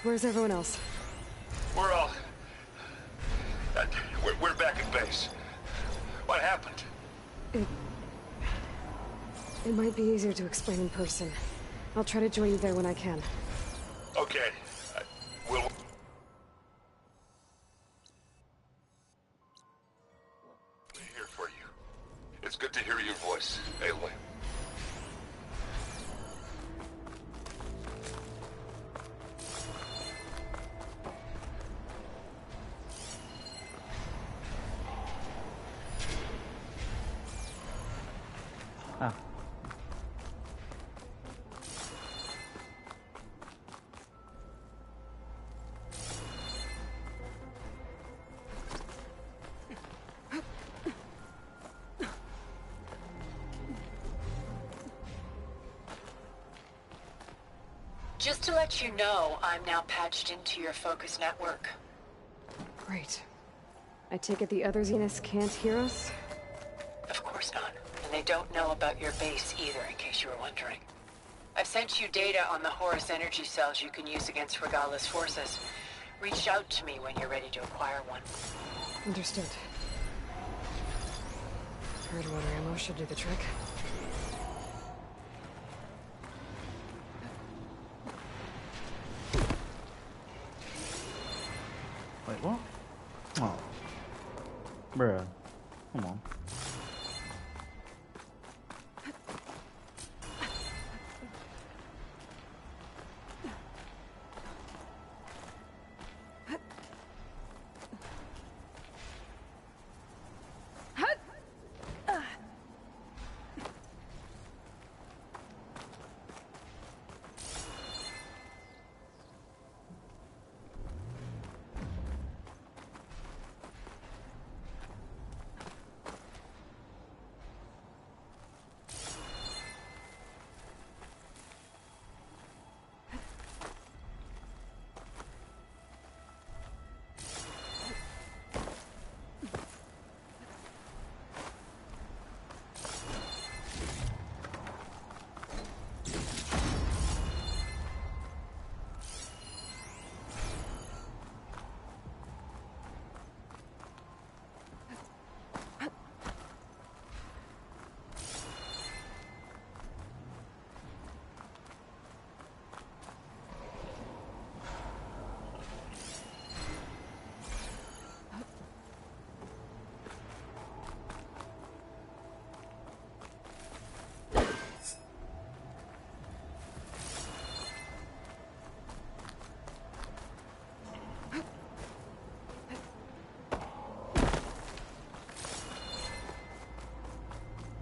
Where's everyone else? We're all... we're back at base. What happened? It might be easier to explain in person. I'll try to join you there when I can. Okay. We'll... We're here for you. It's good to hear your voice, Aloy. Ah. Just to let you know, I'm now patched into your focus network. Great. I take it the other Zeniths can't hear us? Of course not. And they don't know about your base either, in case you were wondering. I've sent you data on the Horus energy cells you can use against Regala's forces. Reach out to me when you're ready to acquire one. Understood. Hard water ammo should do the trick. Wait, what? Oh. Bruh. Come on.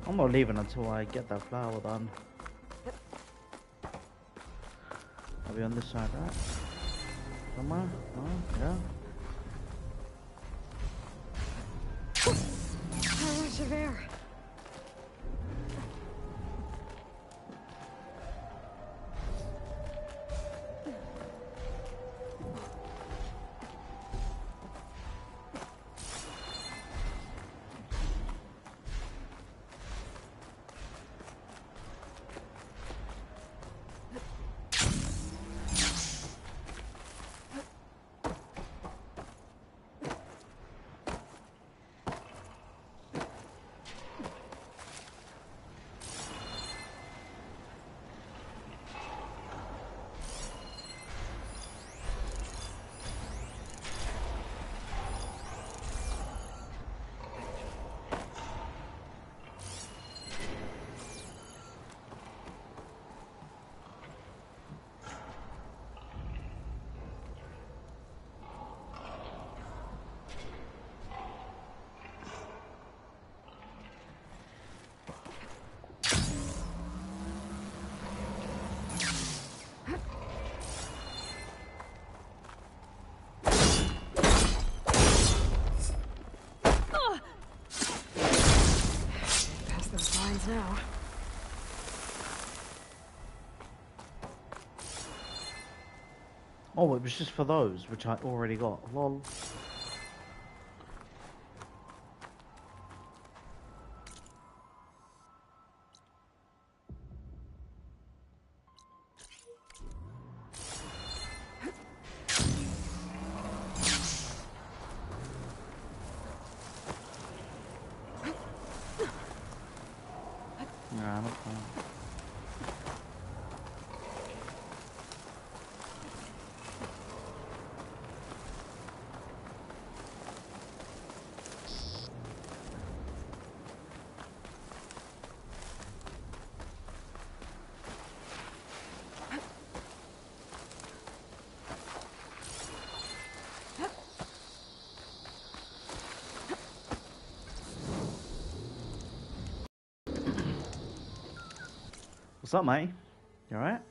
I'm not leaving until I get that flower done. I'll be on this side, right? Somewhere? Oh, yeah. How much of air? Now. Oh, it was just for those, which I already got. Lol. Nah, not fine. What's up, mate? You alright?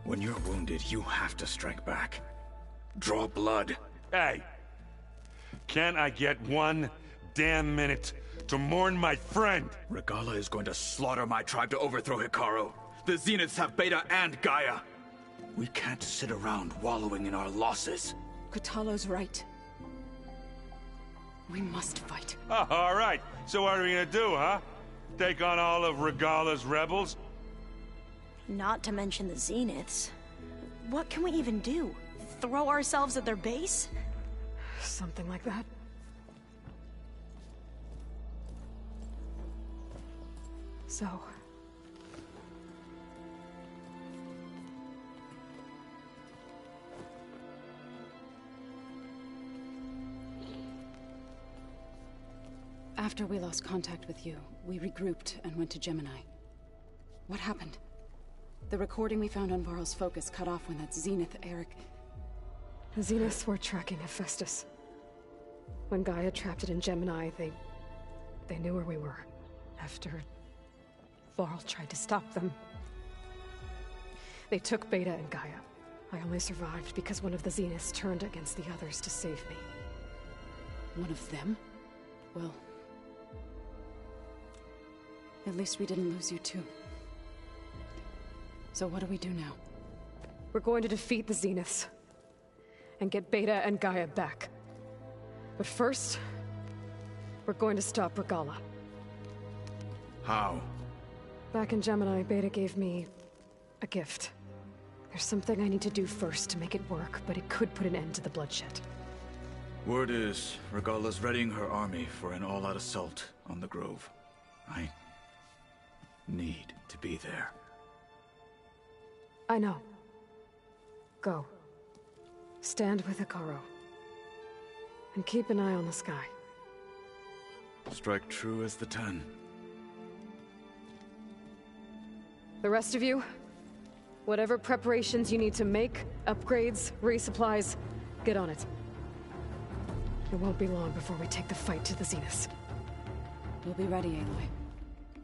When you're wounded, you have to strike back. Draw blood. Hey! Can't I get one damn minute to mourn my friend? Regala is going to slaughter my tribe to overthrow Hikaru. The Zeniths have Beta and Gaia. We can't sit around wallowing in our losses. Kotallo's right. We must fight. Oh, all right. So what are we gonna do, huh? Take on all of Regala's rebels? Not to mention the Zeniths. What can we even do? Throw ourselves at their base? Something like that. So... After we lost contact with you, we regrouped and went to Gemini. What happened? The recording we found on Varl's focus cut off when that Zenith, Eric... The Zeniths were tracking Hephaestus. When Gaia trapped it in Gemini, they knew where we were. After Varl tried to stop them. They took Beta and Gaia. I only survived because one of the Zeniths turned against the others to save me. One of them? Well... at least we didn't lose you too. So what do we do now? We're going to defeat the Zeniths and get Beta and Gaia back. But first, we're going to stop Regala. How? Back in Gemini, Beta gave me a gift. There's something I need to do first to make it work, but it could put an end to the bloodshed. Word is, Regala's readying her army for an all-out assault on the Grove. I need to be there. I know. Go. Stand with Ikaro. And keep an eye on the sky. Strike true as the 10. The rest of you, whatever preparations you need to make, upgrades, resupplies, get on it. It won't be long before we take the fight to the Zeniths. We'll be ready, Aloy.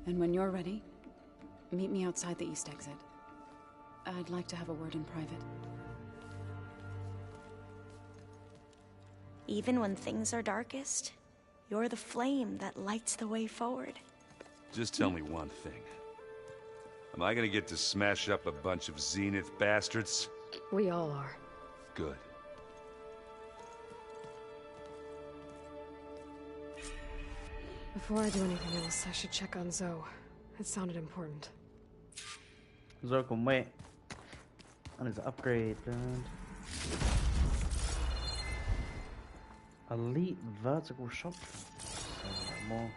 And when you're ready, meet me outside the east exit. I'd like to have a word in private. Even when things are darkest, you're the flame that lights the way forward. Just tell me one thing. Am I gonna get to smash up a bunch of Zenith bastards? We all are. Good. Before I do anything else, I should check on Zoe. It sounded important. Zoe can wait. And his upgrade, man. Elite vertical shotgun. So more.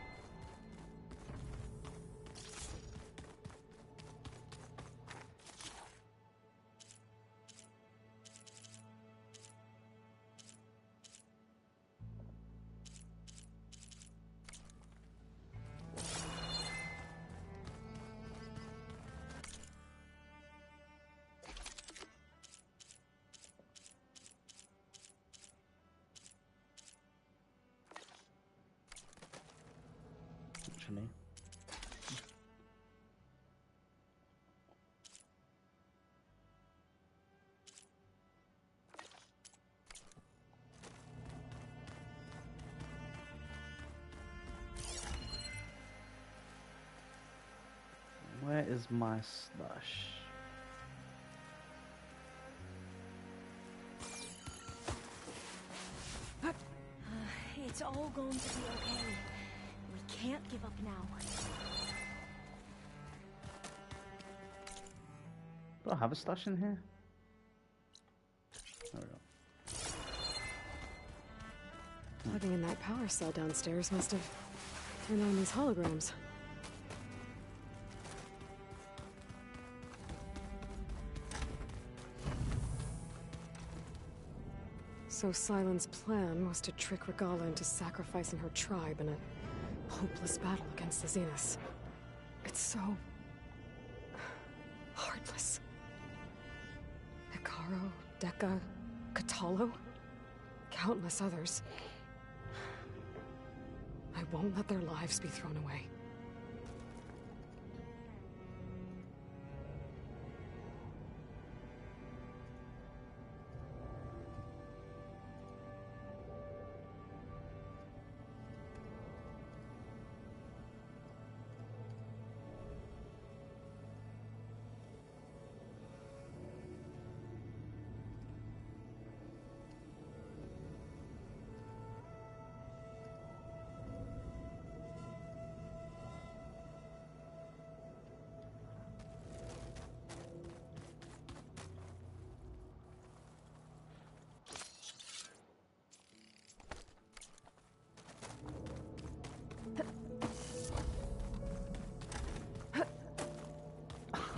Actually. Where is my slush? It's all going to be okay. We can't give up now. Do I have a slush in here? There we go. Plugging in that power cell downstairs must have turned on these holograms. So Sylens' plan was to trick Regala into sacrificing her tribe in a hopeless battle against the Zeniths. It's so heartless. Ikaro, Deka, Katalo, countless others. I won't let their lives be thrown away.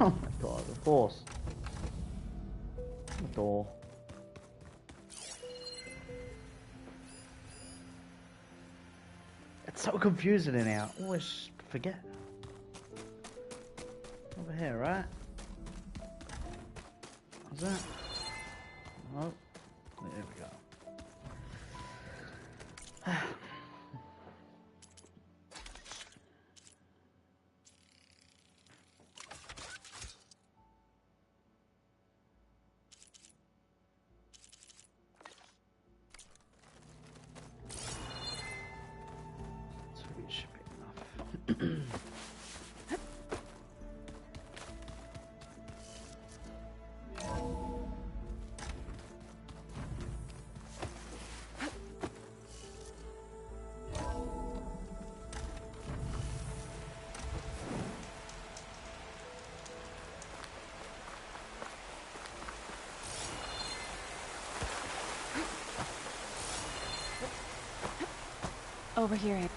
Oh my god, of course. The door. It's so confusing in here. I always forget. Over here, right? What's that? Oh, there we go. Over here.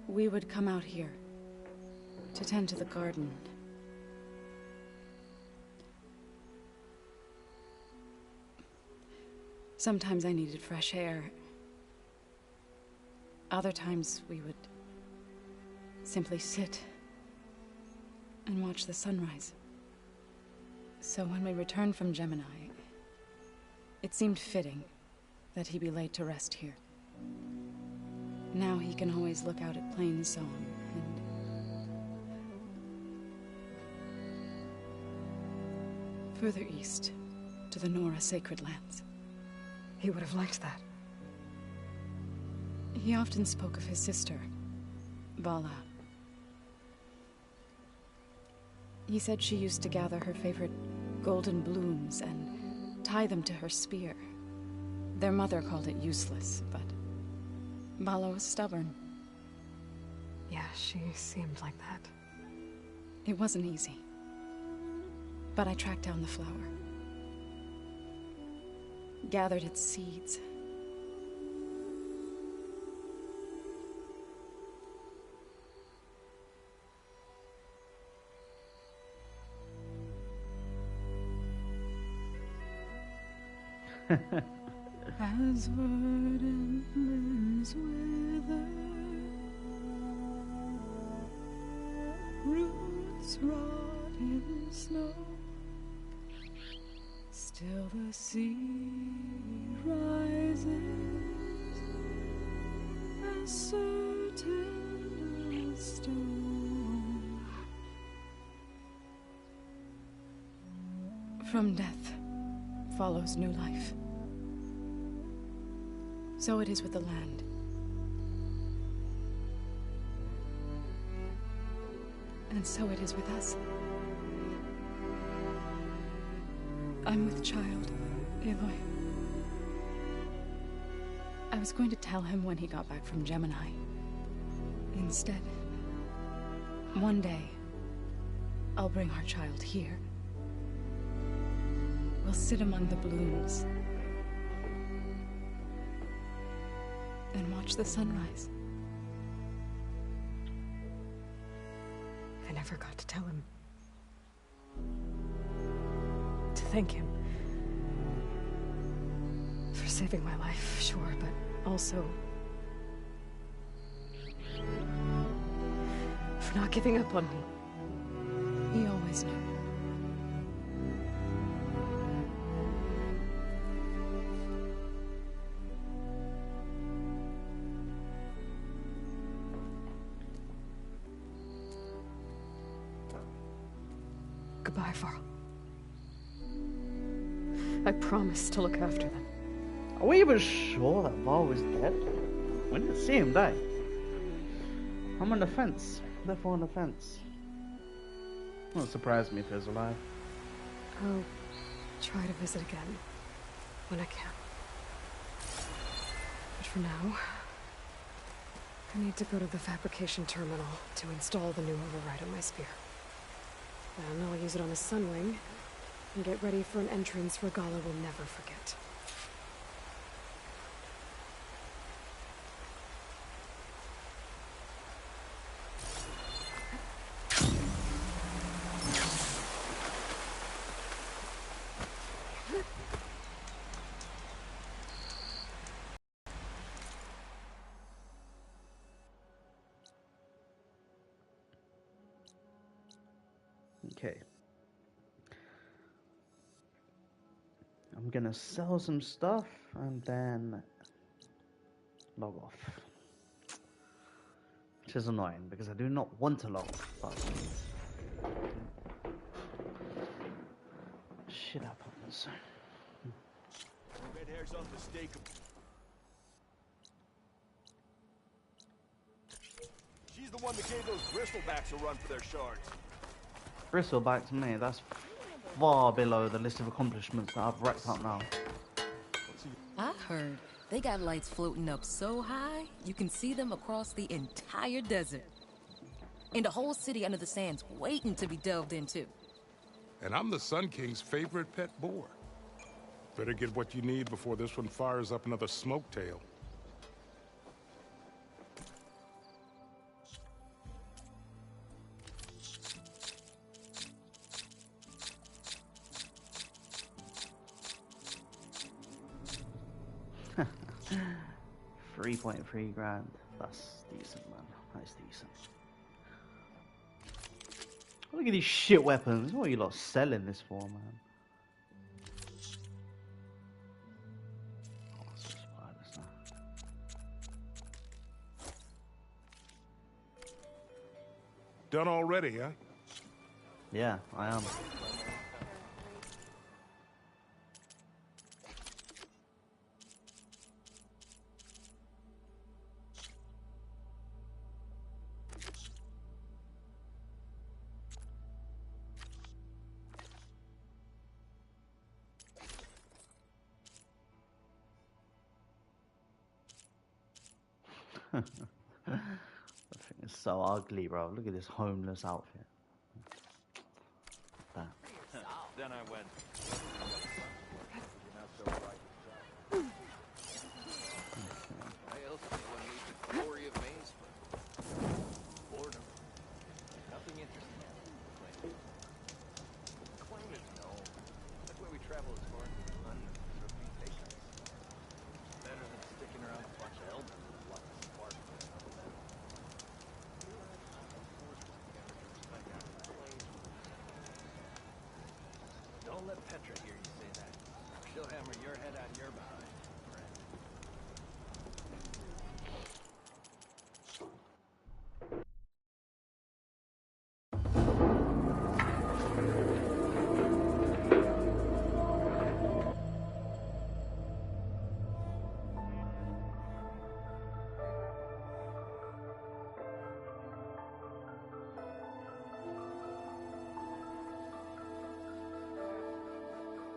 We would come out here to tend to the garden. Sometimes I needed fresh air. Other times we would simply sit and watch the sunrise. So when we returned from Gemini, it seemed fitting that he be laid to rest here. Now he can always look out at Plains Zone and... further east to the Nora Sacred Lands. He would have liked that. He often spoke of his sister, Vala. He said she used to gather her favorite golden blooms and tie them to her spear. Their mother called it useless, but Vala was stubborn. Yeah, she seemed like that. It wasn't easy. But I tracked down the flower. Gathered its seeds. As verdant limbs wither, roots rot in snow, still the sea rises, as certain as stone. From death follows new life. So it is with the land. And so it is with us. I'm with child, Aloy. I was going to tell him when he got back from Gemini. Instead, one day, I'll bring our child here. We'll sit among the blooms and watch the sunrise. I never got to tell him. To thank him. For saving my life, sure, but also... for not giving up on me. He always knew. Goodbye, Varl. I promise to look after them. Are we even sure that Varl was dead? We didn't see him die. I'm on the fence. Therefore on the fence. Won't surprise me if he was alive. I'll try to visit again when I can. But for now, I need to go to the fabrication terminal to install the new override on my spear. Then I'll use it on a sunwing and get ready for an entrance Regala will never forget. Okay. I'm gonna sell some stuff and then log off. Which is annoying because I do not want to log off. Shit happens. Red hair's unmistakable. She's the one that gave those bristlebacks a run for their shards. Bristleback to me, that's far below the list of accomplishments that I've racked up now. I heard they got lights floating up so high, you can see them across the entire desert. And a whole city under the sands waiting to be delved into. And I'm the Sun King's favorite pet boar. Better get what you need before this one fires up another smoke tail. $3.3 grand. That's decent, man. That's decent. Look at these shit weapons. What are you lot selling this for, man? Oh, so spiders now. Done already, huh? Yeah, I am. That thing is so ugly, bro. Look at this homeless outfit. Damn. Then I went. I also want to meet the glory of Mainspring. Boredom. Nothing interesting. Claim is known. That's why we travel as far as the sun for reputations. Better than sticking around a bunch of elders with lots of spark for another man. Don't let Petra hear you say that. She'll hammer your head out of your mouth.